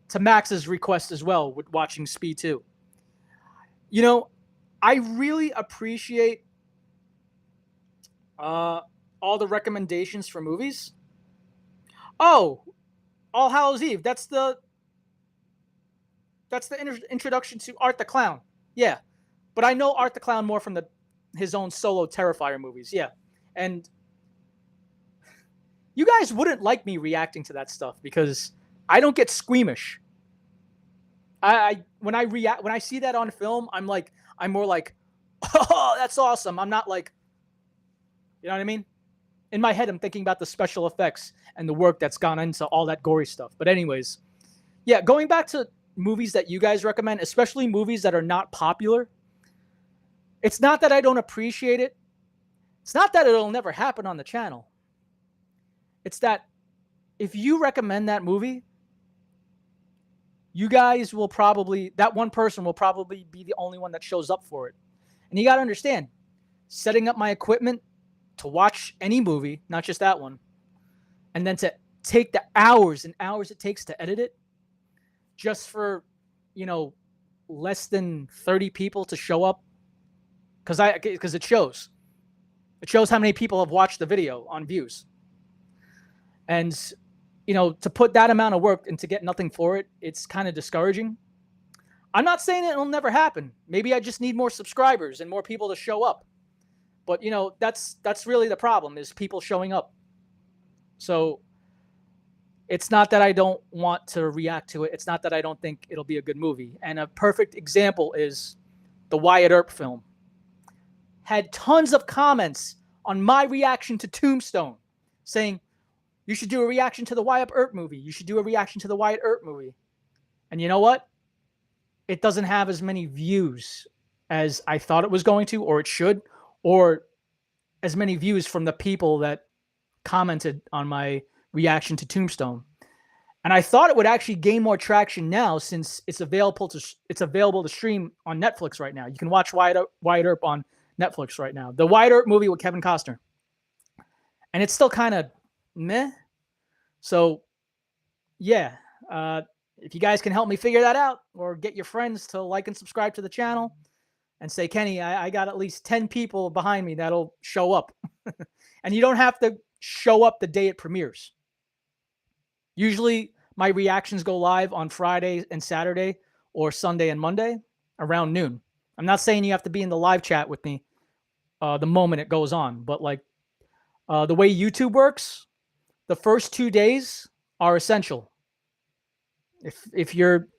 to Max's request as well with watching Speed 2. I really appreciate all the recommendations for movies. Oh, All Hallows Eve. That's the introduction to Art the Clown. Yeah. But I know Art the Clown more from his own solo Terrifier movies. Yeah. And you guys wouldn't like me reacting to that stuff because I don't get squeamish. When I see that on film, I'm more like, oh, that's awesome. I'm not like, you know what I mean? In my head, I'm thinking about the special effects and the work that's gone into all that gory stuff. But anyways, yeah, going back to movies that you guys recommend, especially movies that are not popular, it's not that I don't appreciate it. It's not that it'll never happen on the channel. It's that if you recommend that movie, you guys that one person will probably be the only one that shows up for it. And you got to understand, setting up my equipment to watch any movie, not just that one, and then to take the hours and hours it takes to edit it just for, less than 30 people to show up. Because it shows how many people have watched the video on views. And, to put that amount of work and to get nothing for it, it's kind of discouraging. I'm not saying it'll never happen. Maybe I just need more subscribers and more people to show up. But, that's really the problem, is people showing up. So it's not that I don't want to react to it. It's not that I don't think it'll be a good movie. And a perfect example is the Wyatt Earp film. Had tons of comments on my reaction to Tombstone saying, you should do a reaction to the Wyatt Earp movie. You should do a reaction to the Wyatt Earp movie. And you know what? It doesn't have as many views as I thought it was going to, or it should, or as many views from the people that commented on my reaction to Tombstone. And I thought it would actually gain more traction now since it's available to stream on Netflix right now. You can watch Wyatt Earp on Netflix right now. The Wyatt Earp movie with Kevin Costner. And it's still kind of meh. So, yeah. If you guys can help me figure that out, or get your friends to like and subscribe to the channel and say, Kenny, I got at least 10 people behind me that'll show up. And you don't have to show up the day it premieres. Usually my reactions go live on Friday and Saturday, or Sunday and Monday around noon. I'm not saying you have to be in the live chat with me the moment it goes on, but the way YouTube works, the first 2 days are essential. If your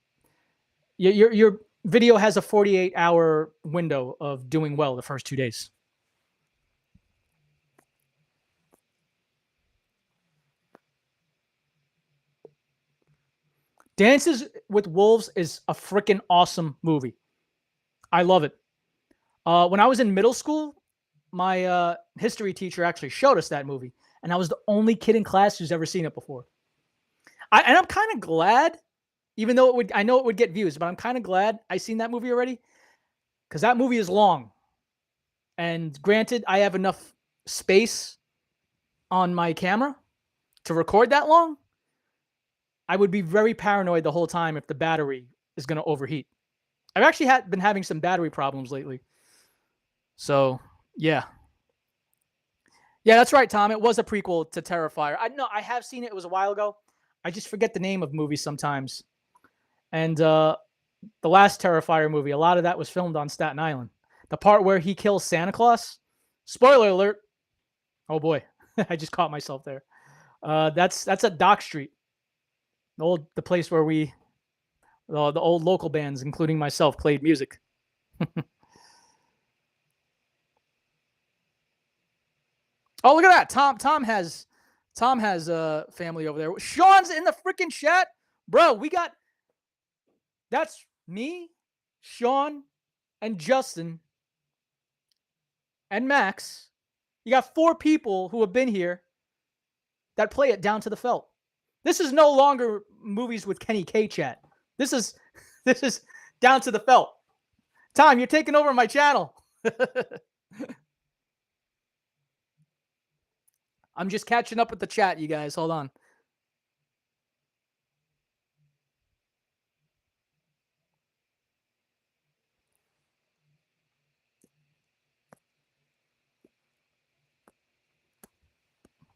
video has a 48-hour window of doing well the first 2 days. Dances with Wolves is a freaking awesome movie. I love it. When I was in middle school, my history teacher actually showed us that movie, and I was the only kid in class who's ever seen it before. And I'm kind of glad, even though I know it would get views, but I'm kind of glad I seen that movie already because that movie is long. And granted, I have enough space on my camera to record that long. I would be very paranoid the whole time if the battery is going to overheat. I've actually been having some battery problems lately. So, yeah. Yeah, that's right, Tom. It was a prequel to Terrifier. I know I have seen it. It was a while ago. I just forget the name of movies sometimes. And the last Terrifier movie, a lot of that was filmed on Staten Island. The part where he kills Santa Claus. Spoiler alert. Oh boy, I just caught myself there. That's at Dock Street, the place where the old local bands, including myself, played music. Oh, look at that! Tom has a family over there. Sean's in the freaking chat, bro. That's me, Sean, and Justin, and Max. You got 4 people who have been here that play it down to the felt. This is no longer movies with Kenny K chat. This is down to the felt. Tom, you're taking over my channel. I'm just catching up with the chat, you guys. Hold on.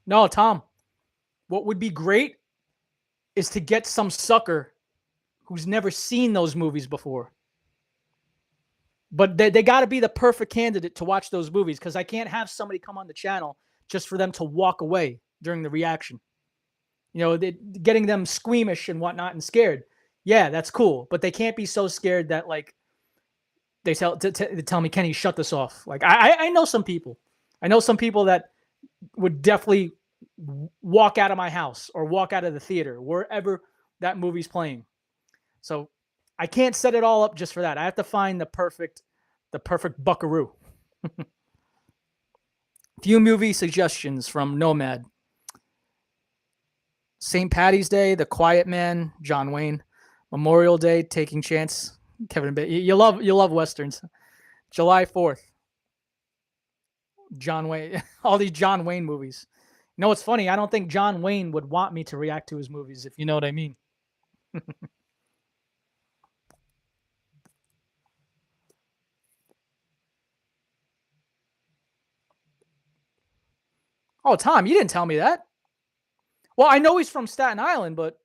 No, Tom, what would be great is to get some sucker who's never seen those movies before. But they got to be the perfect candidate to watch those movies because I can't have somebody come on the channel just for them to walk away during the reaction. You know, getting them squeamish and whatnot and scared. Yeah, that's cool. But they can't be so scared that, like, they tell me, Kenny, shut this off. Like, I know some people. I know some people that would definitely walk out of my house or walk out of the theater, wherever that movie's playing. So I can't set it all up just for that. I have to find the perfect buckaroo. Few movie suggestions from Nomad. St. Patty's Day, The Quiet Man, John Wayne. Memorial Day, Taking Chance, Kevin Bacon. You love westerns. July 4th, John Wayne. All these John Wayne movies. You know what's funny? I don't think John Wayne would want me to react to his movies, if you know what I mean. Oh, Tom, you didn't tell me that. Well, I know he's from Staten Island, but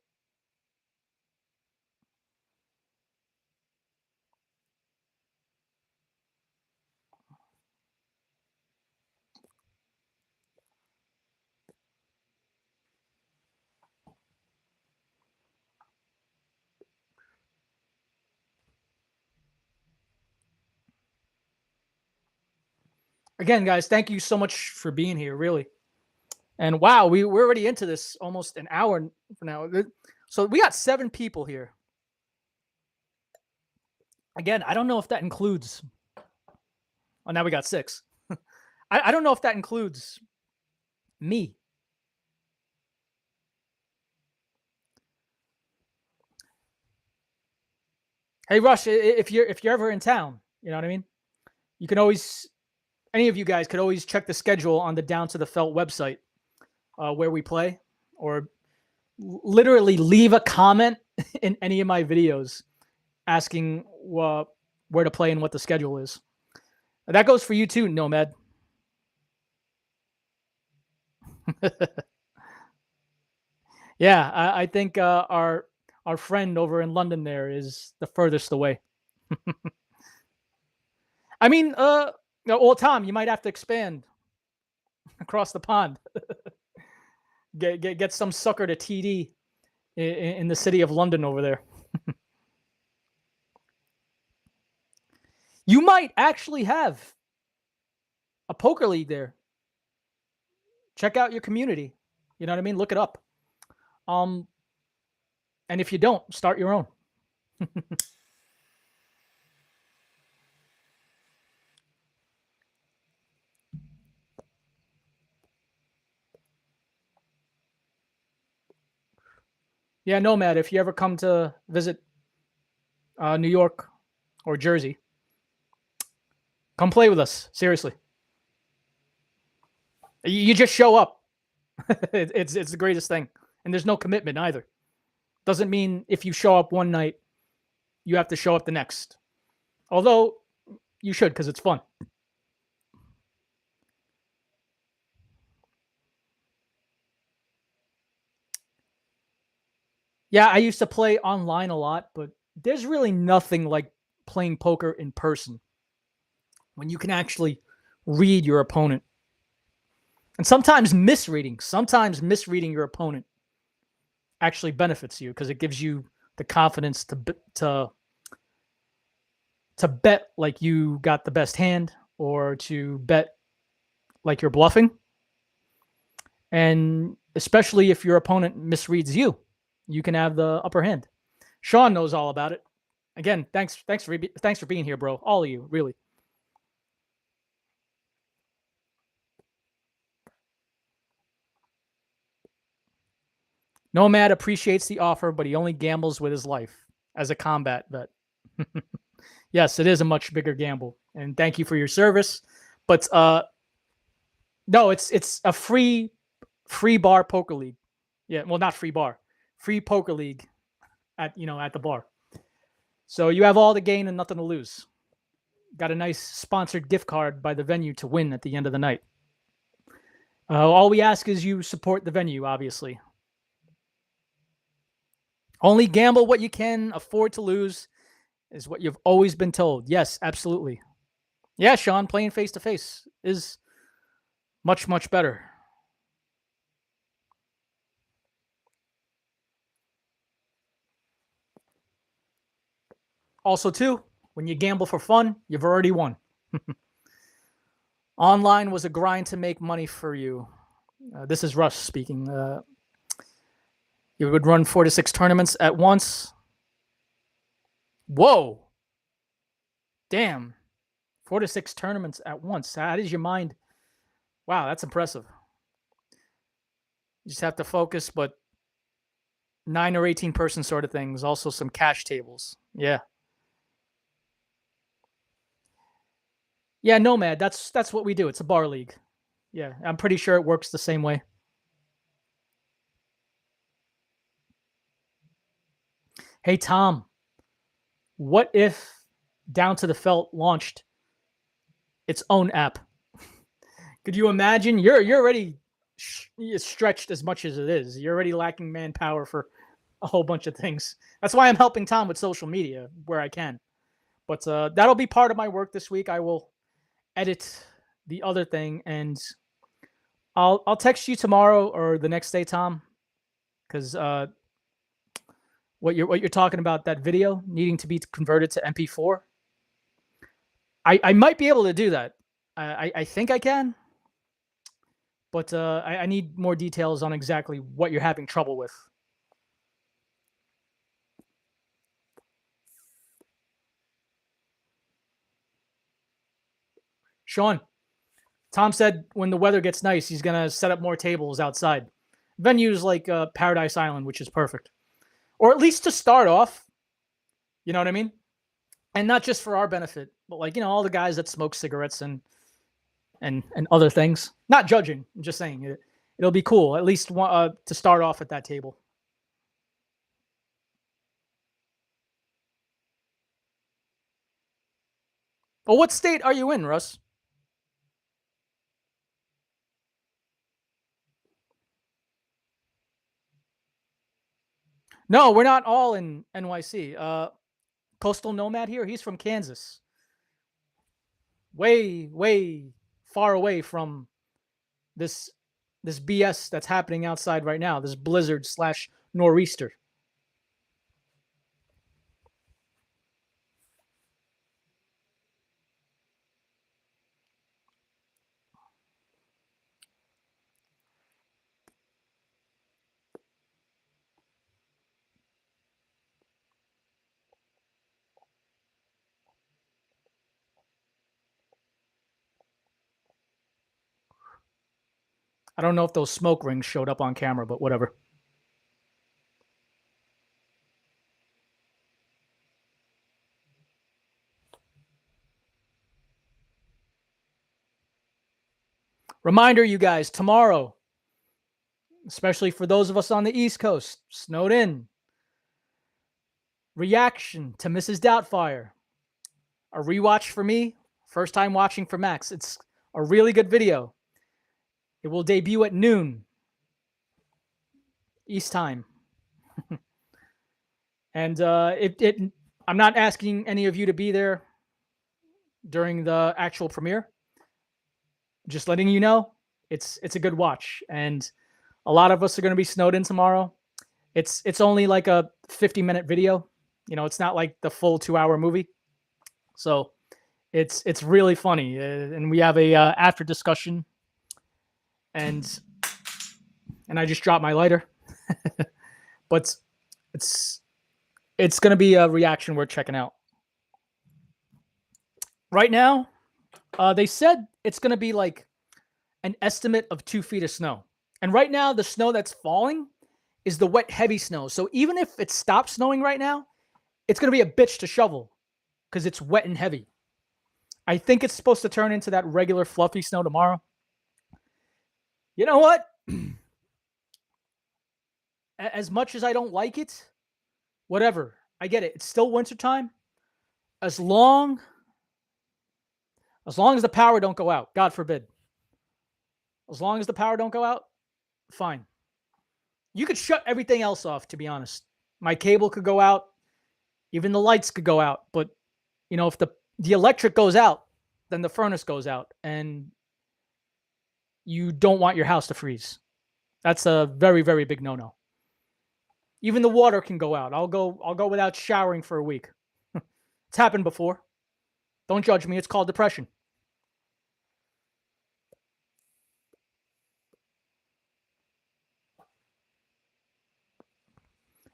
again, guys, thank you so much for being here, really. And wow, we're already into this almost an hour for now. So we got 7 people here. Again, I don't know if that includes. Oh, now we got 6. I don't know if that includes me. Hey, Rush, if you're ever in town, you know what I mean? You can always, any of you guys could always check the schedule on the Down to the Felt website where we play, or literally leave a comment in any of my videos asking where to play and what the schedule is. That goes for you too, Nomad. Yeah, I think our friend over in London there is the furthest away. I mean, well, Tom, you might have to expand across the pond. get some sucker to TD in the city of London over there. You might actually have a poker league there. Check out your community. You know what I mean? Look it up. And if you don't, start your own. Yeah, Nomad, if you ever come to visit New York or Jersey, come play with us. Seriously, you just show up. It's the greatest thing, and there's no commitment either. Doesn't mean if you show up one night, you have to show up the next. Although you should because it's fun. Yeah, I used to play online a lot, but there's really nothing like playing poker in person when you can actually read your opponent. And sometimes misreading your opponent actually benefits you because it gives you the confidence to bet like you got the best hand or to bet like you're bluffing. And especially if your opponent misreads you, you can have the upper hand. Sean knows all about it. Again, thanks for being here, bro. All of you, really. Nomad appreciates the offer, but he only gambles with his life as a combat vet. Yes, it is a much bigger gamble, and thank you for your service. But no, it's a free bar poker league. Yeah, well, not free bar, free poker league at the bar. So you have all the gain and nothing to lose. Got a nice sponsored gift card by the venue to win at the end of the night. All we ask is you support the venue, obviously. Only gamble what you can afford to lose, is what you've always been told. Yes, absolutely. Yeah, Sean, playing face to face is much, much better. Also, too, when you gamble for fun, you've already won. Online was a grind to make money for you. This is Russ speaking. You would run 4 to 6 tournaments at once. Whoa, damn. 4 to 6 tournaments at once. How does your mind? Wow, that's impressive. You just have to focus, but 9 or 18 person sort of things. Also, some cash tables. Yeah, yeah. Nomad. That's what we do. It's a bar league. Yeah, I'm pretty sure it works the same way. Hey Tom, what if Down to the Felt launched its own app? Could you imagine? You're already stretched as much as it is. You're already lacking manpower for a whole bunch of things. That's why I'm helping Tom with social media where I can. But that'll be part of my work this week. I will edit the other thing, and I'll text you tomorrow or the next day, Tom, because what you're talking about, that video needing to be converted to MP4. I might be able to do that. I think I can, but I need more details on exactly what you're having trouble with. Sean, Tom said when the weather gets nice, he's gonna set up more tables outside. Venues like Paradise Island, which is perfect, or at least to start off. You know what I mean? And not just for our benefit, but like all the guys that smoke cigarettes and other things. Not judging, I'm just saying it'll be cool at least to start off at that table. Well, what state are you in, Russ? No, we're not all in NYC. Coastal Nomad here, he's from Kansas. Way, way far away from this this BS that's happening outside right now. This blizzard slash nor'easter. I don't know if those smoke rings showed up on camera, but whatever. Reminder, you guys, tomorrow, especially for those of us on the East Coast, snowed in. Reaction to Mrs. Doubtfire. A rewatch for me, first time watching for Max. It's a really good video. It will debut at noon East time. And I'm not asking any of you to be there during the actual premiere. Just letting you know, it's a good watch, and a lot of us are going to be snowed in tomorrow. It's only like a 50-minute video. You know, it's not like the full 2-hour movie. So it's really funny, and we have a after discussion, and I just dropped my lighter, but it's going to be a reaction worth checking out. Right now, they said it's going to be like an estimate of 2 feet of snow, and right now the snow that's falling is the wet, heavy snow. So even if it stops snowing right now, it's going to be a bitch to shovel because it's wet and heavy. I think it's supposed to turn into that regular fluffy snow tomorrow. You know what? As much as I don't like it, whatever. I get it. It's still wintertime. As long as the power don't go out, God forbid. As long as the power don't go out, fine. You could shut everything else off, to be honest. My cable could go out. Even the lights could go out. But, you know, if the electric goes out, then the furnace goes out. And you don't want your house to freeze. That's a very, very big no-no. Even the water can go out. I'll go without showering for a week. It's happened before. Don't judge me. It's called depression.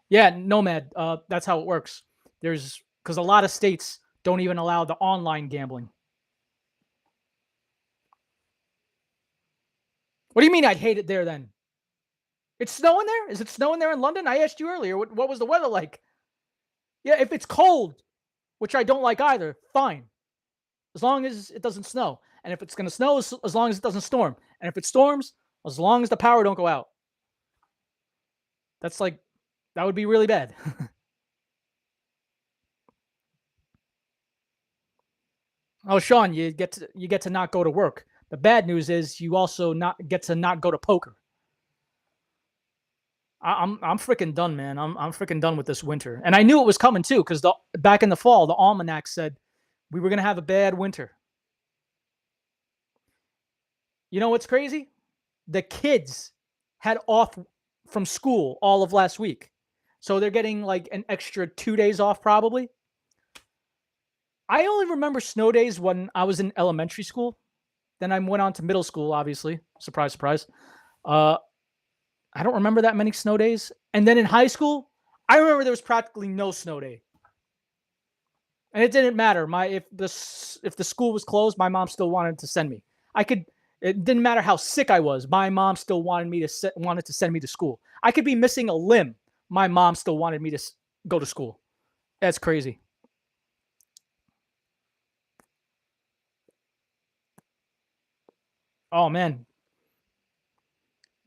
Yeah, Nomad. That's how it works. Because a lot of states don't even allow the online gambling. What do you mean I'd hate it there then? It's snowing there? Is it snowing there in London? I asked you earlier. What was the weather like? Yeah, if it's cold, which I don't like either, fine. As long as it doesn't snow. And if it's going to snow, as long as it doesn't storm. And if it storms, as long as the power don't go out. That's like, that would be really bad. Oh, Sean, you get to not go to work. The bad news is you also get to not go to poker. I'm freaking done, man. I'm freaking done with this winter, and I knew it was coming too, because back in the fall, the almanac said we were gonna have a bad winter. You know what's crazy? The kids had off from school all of last week, so they're getting like an extra 2 days off probably. I only remember snow days when I was in elementary school. Then I went on to middle school, obviously. Surprise, surprise. I don't remember that many snow days. And then in high school, I remember there was practically no snow day. And it didn't matter. If the school was closed, my mom still wanted to send me. It didn't matter how sick I was. My mom still wanted to send me to school. I could be missing a limb. My mom still wanted me to go to school. That's crazy. Oh man.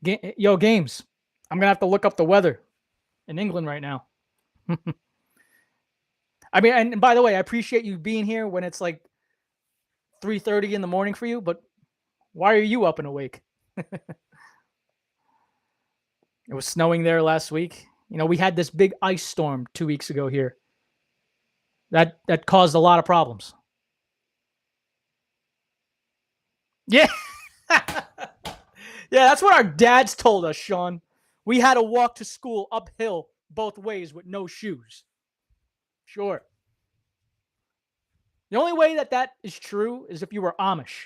Games. I'm gonna have to look up the weather in England right now. I mean, and by the way, I appreciate you being here when it's like 3:30 in the morning for you, but why are you up and awake? It was snowing there last week. You know, we had this big ice storm 2 weeks ago here. That caused a lot of problems. Yeah. Yeah, that's what our dads told us, Sean. We had to walk to school uphill both ways with no shoes. Sure. The only way that is true is if you were Amish.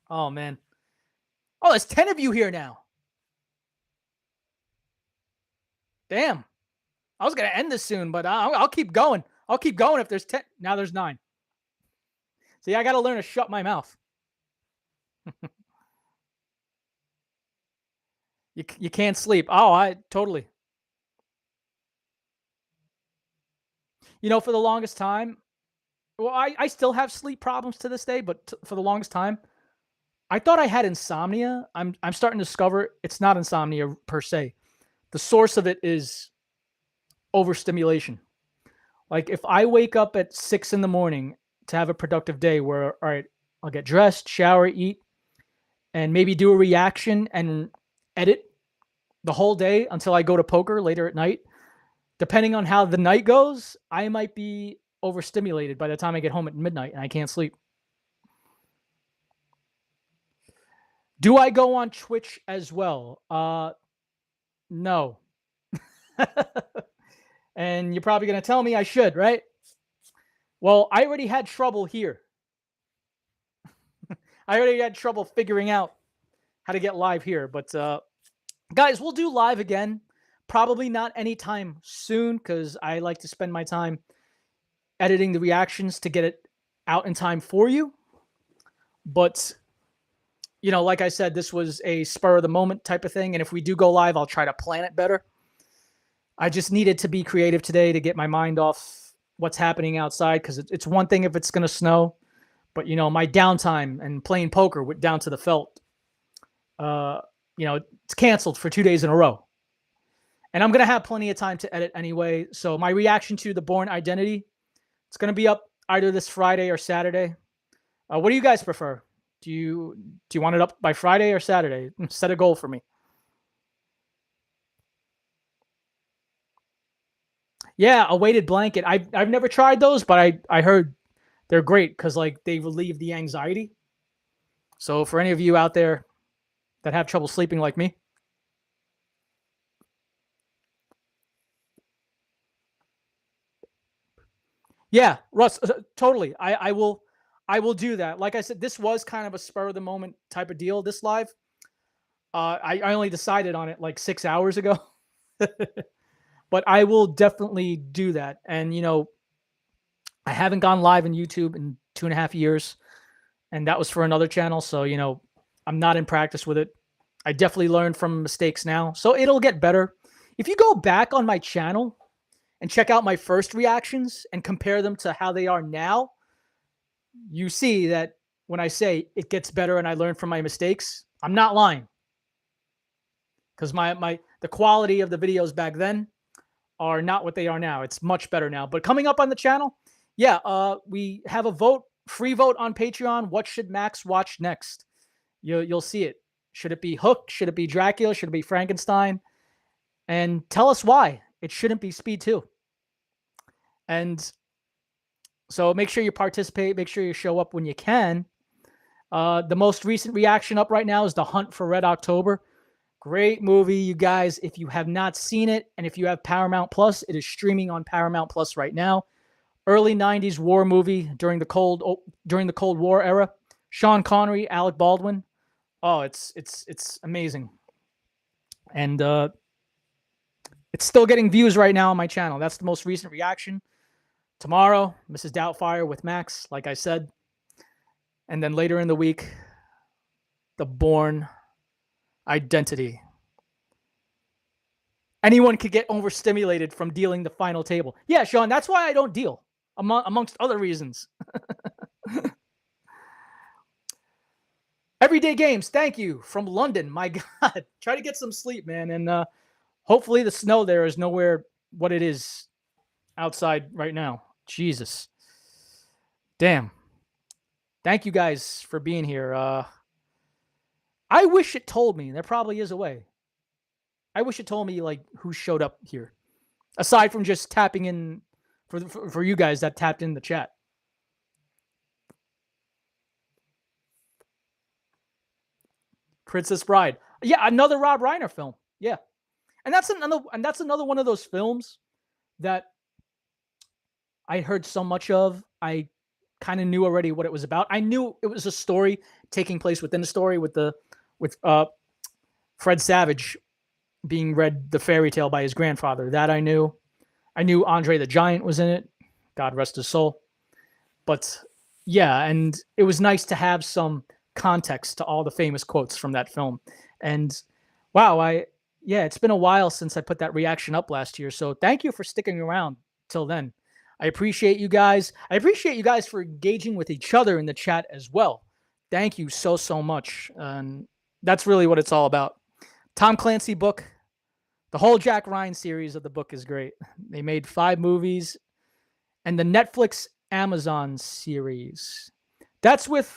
Oh, man. Oh, there's 10 of you here now. Damn. I was going to end this soon, but I'll keep going. I'll keep going if there's 10. Now there's 9. See, I got to learn to shut my mouth. You can't sleep. Oh, I totally. You know, for the longest time, Well, I still have sleep problems to this day, but for the longest time, I thought I had insomnia. I'm starting to discover it's not insomnia per se. The source of it is overstimulation. Like if I wake up at 6 in the morning to have a productive day where, all right, I'll get dressed, shower, eat, and maybe do a reaction and edit the whole day until I go to poker later at night. Depending on how the night goes, I might be overstimulated by the time I get home at midnight and I can't sleep. Do I go on Twitch as well? No. And you're probably going to tell me I should, right? Well, I already had trouble here. I already had trouble figuring out how to get live here. But guys, we'll do live again. Probably not anytime soon because I like to spend my time editing the reactions to get it out in time for you. But, you know, like I said, this was a spur of the moment type of thing. And if we do go live, I'll try to plan it better. I just needed to be creative today to get my mind off what's happening outside because it's one thing if it's going to snow. But, you know, my downtime and playing poker went down to the felt. You know, it's canceled for 2 days in a row. And I'm going to have plenty of time to edit anyway. So my reaction to The Bourne Identity, it's going to be up either this Friday or Saturday. What do you guys prefer? Do you want it up by Friday or Saturday? Set a goal for me. Yeah, a weighted blanket. I've never tried those, but I heard they're great because like they relieve the anxiety. So for any of you out there that have trouble sleeping like me, yeah, Russ, totally. I will do that. Like I said, this was kind of a spur of the moment type of deal. This live, I only decided on it like 6 hours ago, but I will definitely do that. And you know, I haven't gone live on YouTube in 2.5 years, and that was for another channel. So you know, I'm not in practice with it. I definitely learned from mistakes now, so it'll get better. If you go back on my channel and check out my first reactions and compare them to how they are now, you see that when I say it gets better and I learn from my mistakes, I'm not lying. Because the quality of the videos back then are not what they are now. It's much better now. But coming up on the channel, yeah, we have a vote, free vote on Patreon. What should Max watch next? You'll see it. Should it be Hook? Should it be Dracula? Should it be Frankenstein? And tell us why it shouldn't be Speed 2. And so make sure you participate. Make sure you show up when you can. The most recent reaction up right now is The Hunt for Red October. Great movie, you guys. If you have not seen it, and if you have Paramount Plus, it is streaming on Paramount Plus right now. Early 90s war movie during the Cold War era. Sean Connery, Alec Baldwin. Oh, it's amazing. And it's still getting views right now on my channel. That's the most recent reaction. Tomorrow, Mrs. Doubtfire with Max, like I said. And then later in the week, The Bourne Identity. Anyone could get overstimulated from dealing the final table. Yeah, Sean, that's why I don't deal, amongst other reasons. Everyday Games, thank you, from London. My God, try to get some sleep, man. And hopefully the snow there is nowhere what it is outside right now. Jesus. Damn. Thank you guys for being here. I wish it told me. There probably is a way. I wish it told me like who showed up here, aside from just tapping in for you guys that tapped in the chat. Princess Bride. Yeah, another Rob Reiner film. Yeah, and that's another one of those films that I heard so much of. I kind of knew already what it was about. I knew it was a story taking place within a story with Fred Savage being read the fairy tale by his grandfather. That I knew. I knew Andre the Giant was in it. God rest his soul. But yeah, and it was nice to have some context to all the famous quotes from that film. And wow, it's been a while since I put that reaction up last year. So thank you for sticking around till then. I appreciate you guys. I appreciate you guys for engaging with each other in the chat as well. Thank you so, so much. And that's really what it's all about. Tom Clancy book, the whole Jack Ryan series of the book is great. They made 5 movies and the Netflix Amazon series. That's with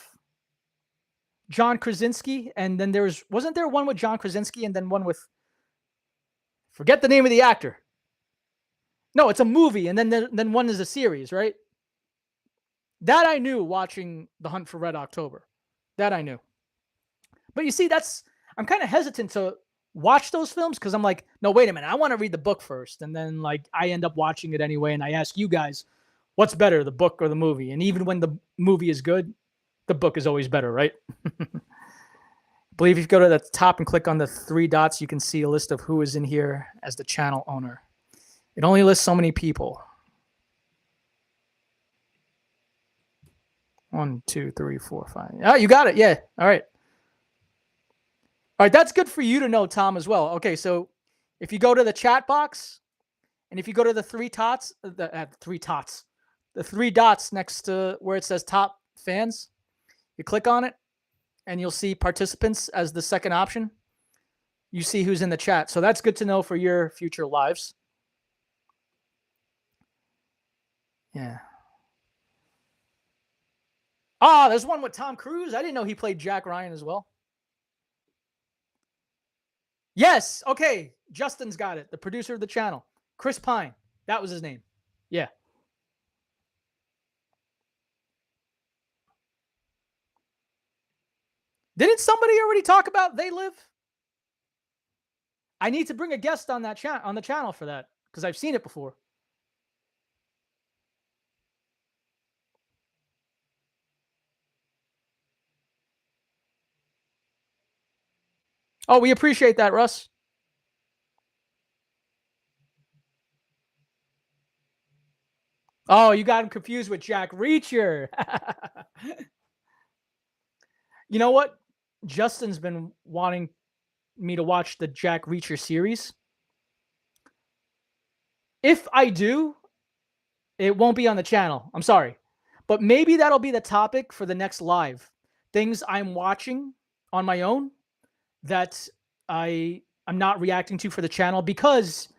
John Krasinski. And then wasn't there one with John Krasinski and then one with, forget the name of the actor. No, it's a movie, and then one is a series, right? That I knew watching The Hunt for Red October. That I knew. But you see, I'm kind of hesitant to watch those films because I'm like, no, wait a minute, I want to read the book first. And then like I end up watching it anyway, and I ask you guys, what's better, the book or the movie? And even when the movie is good, the book is always better, right? I believe if you go to the top and click on the 3 dots, you can see a list of who is in here as the channel owner. It only lists so many people. 1, 2, 3, 4, 5. Oh, you got it. Yeah. All right. All right. That's good for you to know, Tom, as well. Okay. So if you go to the chat box and if you go to the 3 dots, the 3 dots next to where it says top fans, you click on it and you'll see participants as the second option. You see who's in the chat. So that's good to know for your future lives. Yeah. Ah, there's one with Tom Cruise. I didn't know he played Jack Ryan as well. Yes. Okay. Justin's got it. The producer of the channel. Chris Pine. That was his name. Yeah. Didn't somebody already talk about They Live? I need to bring a guest on that on the channel for that because I've seen it before. Oh, we appreciate that, Russ. Oh, you got him confused with Jack Reacher. You know what? Justin's been wanting me to watch the Jack Reacher series. If I do, it won't be on the channel. I'm sorry. But maybe that'll be the topic for the next live. Things I'm watching on my own that I'm not reacting to for the channel because,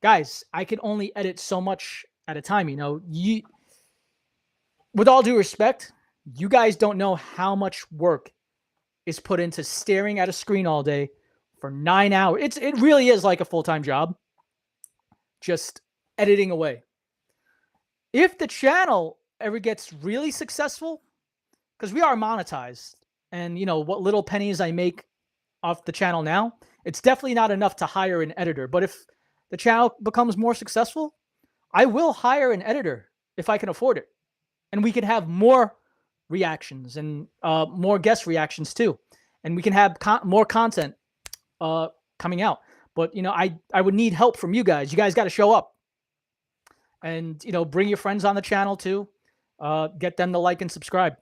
guys, I can only edit so much at a time. You know, with all due respect, you guys don't know how much work is put into staring at a screen all day for 9 hours. It really is like a full-time job, just editing away. If the channel ever gets really successful, because we are monetized, and you know what little pennies I make off the channel now, it's definitely not enough to hire an editor. But if the channel becomes more successful, I will hire an editor if I can afford it, and we can have more reactions and more guest reactions too, and we can have more content coming out. But you know, I would need help from you guys. You guys got to show up, and you know, bring your friends on the channel too. Get them to like and subscribe.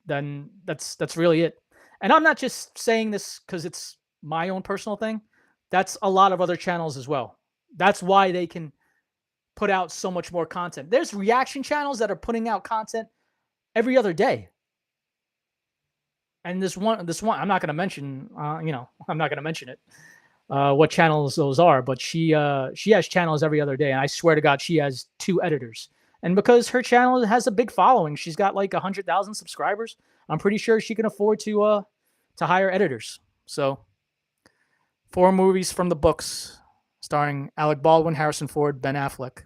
Then that's really it. And I'm not just saying this because it's my own personal thing. That's a lot of other channels as well. That's why they can put out so much more content. There's reaction channels that are putting out content every other day. And this one, I'm not going to mention, you know, I'm not going to mention it, what channels those are, but she has channels every other day. And I swear to God, she has 2 editors. And because her channel has a big following, she's got like 100,000 subscribers. I'm pretty sure she can afford to hire editors. So 4 movies from the books starring Alec Baldwin, Harrison Ford, Ben Affleck.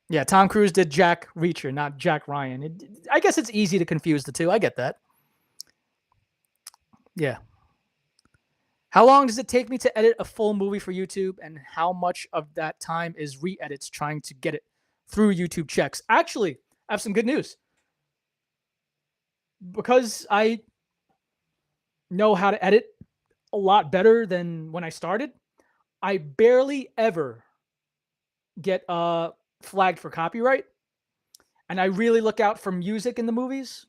Yeah, Tom Cruise did Jack Reacher, not Jack Ryan. I guess it's easy to confuse the two. I get that. Yeah. How long does it take me to edit a full movie for YouTube, and how much of that time is re-edits trying to get it through YouTube checks? Actually, I have some good news. Because I know how to edit a lot better than when I started, I barely ever get flagged for copyright. And I really look out for music in the movies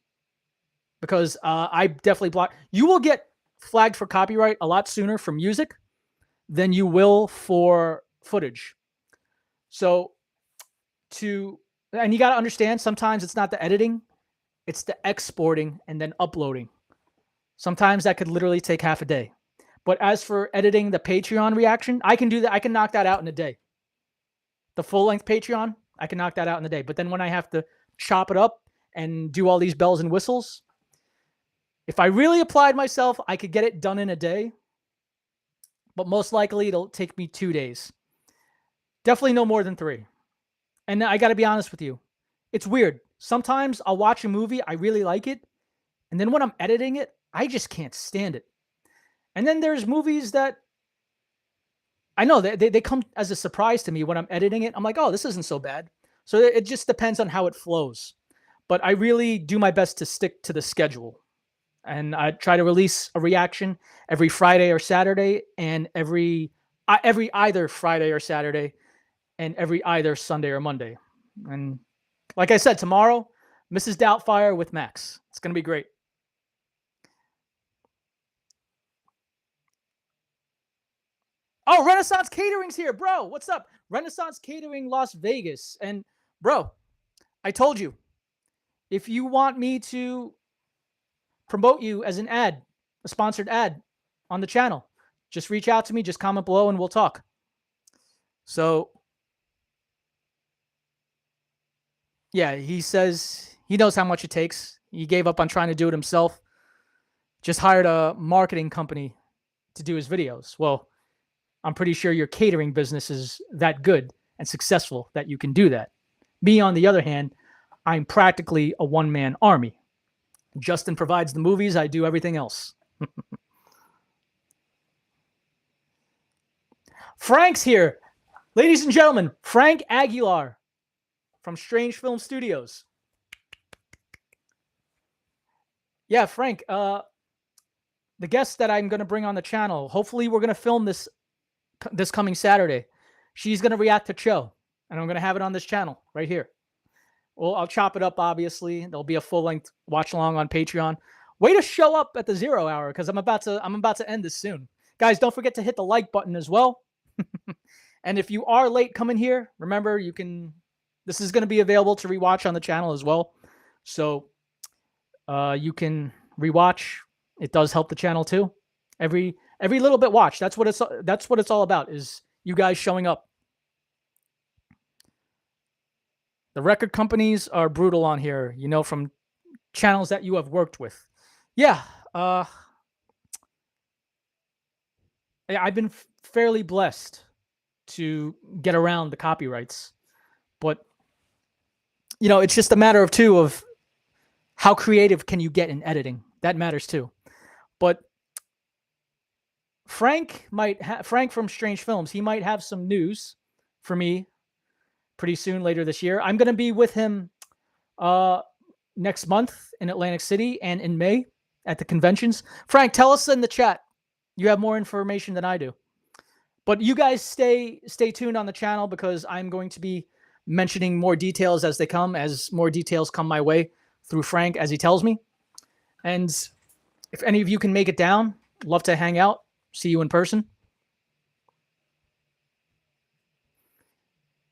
because I definitely block. You will get flagged for copyright a lot sooner for music than you will for footage. So to, and you got to understand, sometimes it's not the editing, it's the exporting and then uploading. Sometimes that could literally take half a day. But as for editing the Patreon reaction, I can do that. I can knock that out in a day. The full length Patreon, I can knock that out in a day. But then when I have to chop it up and do all these bells and whistles, if I really applied myself, I could get it done in a day. But most likely it'll take me 2 days. Definitely no more than 3. And I got to be honest with you. It's weird. Sometimes I'll watch a movie, I really like it, and then when I'm editing it, I just can't stand it. And then there's movies that I know they come as a surprise to me when I'm editing it. I'm like, oh, this isn't so bad. So it just depends on how it flows. But I really do my best to stick to the schedule. And I try to release a reaction every Friday or Saturday, and every either Friday or Saturday, and every either Sunday or Monday. And like I said, tomorrow, Mrs. Doubtfire with Max. It's going to be great. Oh, Renaissance Catering's here, bro. What's up? Renaissance Catering Las Vegas. And bro, I told you, if you want me to promote you as an ad, a sponsored ad on the channel, just reach out to me, just comment below and we'll talk. So yeah, he says he knows how much it takes. He gave up on trying to do it himself. Just hired a marketing company to do his videos. Well, I'm pretty sure your catering business is that good and successful that you can do that. Me, on the other hand, I'm practically a one-man army. Justin provides the movies, I do everything else. Frank's here. Ladies and gentlemen, Frank Aguilar from Strange Film Studios. Yeah, Frank, the guest that I'm going to bring on the channel, hopefully we're going to film this coming Saturday. She's going to react to Cho, and I'm going to have it on this channel right here. Well, I'll chop it up, obviously. There'll be a full-length watch-along on Patreon. Way to show up at the 0 hour, because I'm about to end this soon. Guys, don't forget to hit the like button as well. And if you are late coming here, remember, this is going to be available to rewatch on the channel as well. So you can rewatch. It does help the channel too. Every little bit watch. That's what it's all about, is you guys showing up. The record companies are brutal on here, from channels that you have worked with. Yeah, I've been fairly blessed to get around the copyrights, but it's just a matter of how creative can you get in editing. That matters too. But Frank from Strange Films, he might have some news for me pretty soon later this year. I'm going to be with him next month in Atlantic City and in May at the conventions. Frank, tell us in the chat. You have more information than I do. But you guys stay tuned on the channel, because I'm going to be mentioning more details as they come, as more details come my way through Frank as he tells me. And if any of you can make it down, love to hang out, see you in person.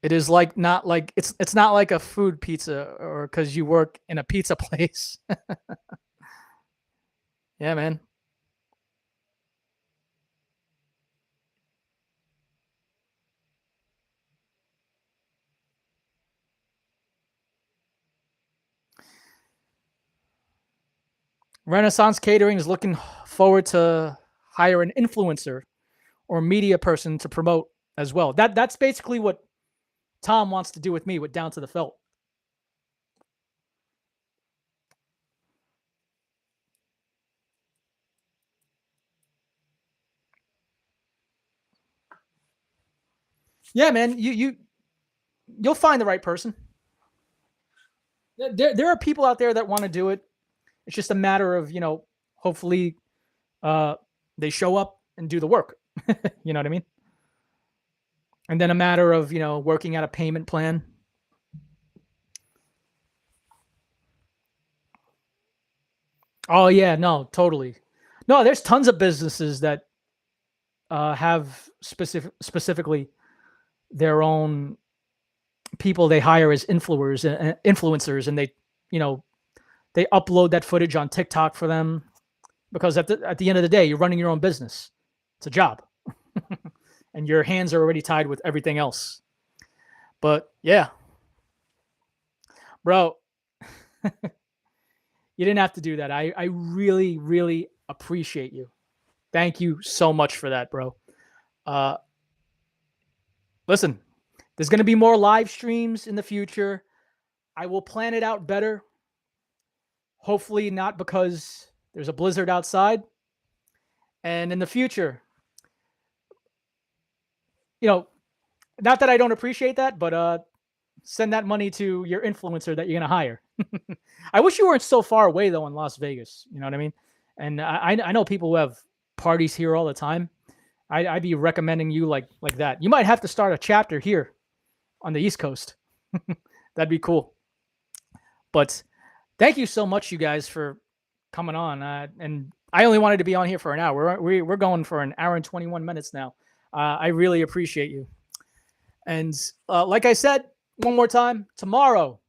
It is it's not like a food pizza, or because you work in a pizza place. Yeah, man. Renaissance Catering is looking forward to hire an influencer or media person to promote as well. That's basically what Tom wants to do with me with Down to the Felt. Yeah, man, you'll find the right person. There are people out there that want to do it. It's just a matter of, hopefully they show up and do the work. You know what I mean? And then a matter of, working out a payment plan. Oh, yeah, no, totally. No, there's tons of businesses that have specifically their own people they hire as influencers, and you know, they upload that footage on TikTok for them because at the end of the day, you're running your own business. It's a job, and your hands are already tied with everything else. But yeah, bro, you didn't have to do that. I really, really appreciate you. Thank you so much for that, bro. Uh, Listen, there's going to be more live streams in the future. I will plan it out better. Hopefully, not because there's a blizzard outside. And in the future, you know, not that I don't appreciate that, but send that money to your influencer that you're going to hire. I wish you weren't so far away though in Las Vegas. You know what I mean? And I know people who have parties here all the time. I'd be recommending you like that. You might have to start a chapter here on the East Coast. That'd be cool. But thank you so much, you guys, for coming on. And I only wanted to be on here for an hour. We're going for an hour and 21 minutes now. I really appreciate you. And like I said, one more time, tomorrow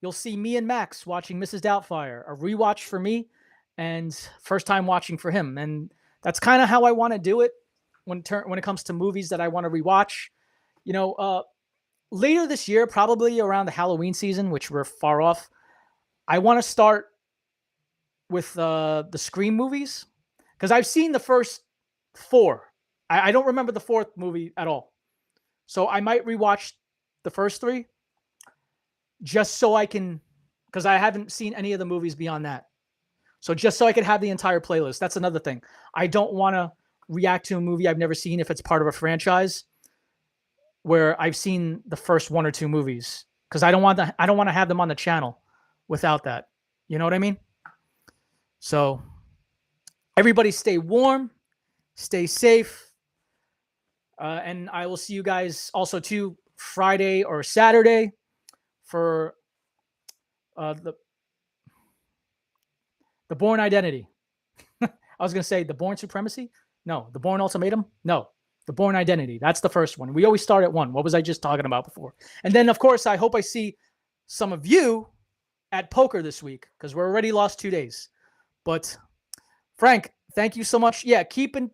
you'll see me and Max watching Mrs. Doubtfire, a rewatch for me and first time watching for him. And that's kind of how I want to do it when it comes to movies that I want to rewatch. You know, later this year, probably around the Halloween season, which we're far off, I want to start with the Scream movies because I've seen the first four. I don't remember the fourth movie at all. So I might rewatch the first three just so I can, because I haven't seen any of the movies beyond that. So just so I could have the entire playlist. That's another thing. I don't want to react to a movie I've never seen if it's part of a franchise where I've seen the first one or two movies, because I don't want to have them on the channel without that. You know what I mean? So everybody stay warm, stay safe. And I will see you guys also too Friday or Saturday for the Bourne Identity. I was going to say the Bourne Supremacy. No, the Bourne Ultimatum. No, the Bourne Identity. That's the first one. We always start at one. What was I just talking about before? And then, of course, I hope I see some of you at poker this week because we're already lost 2 days. But Frank, thank you so much. Yeah, keep in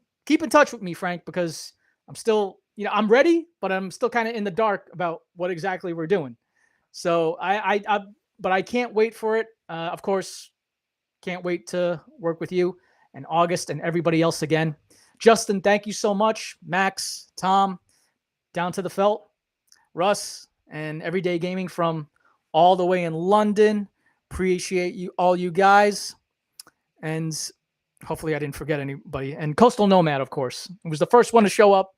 touch with me, Frank, because I'm still, I'm ready, but I'm still kind of in the dark about what exactly we're doing. So but I can't wait for it. Of course, can't wait to work with you and August and everybody else again. Justin, thank you so much. Max, Tom, down to the felt, Russ, and Everyday Gaming from all the way in London. Appreciate you, all you guys. And hopefully I didn't forget anybody. And Coastal Nomad, of course. It was the first one to show up.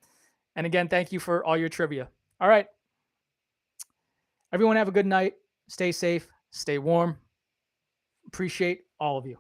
And again, thank you for all your trivia. All right. Everyone have a good night. Stay safe. Stay warm. Appreciate all of you.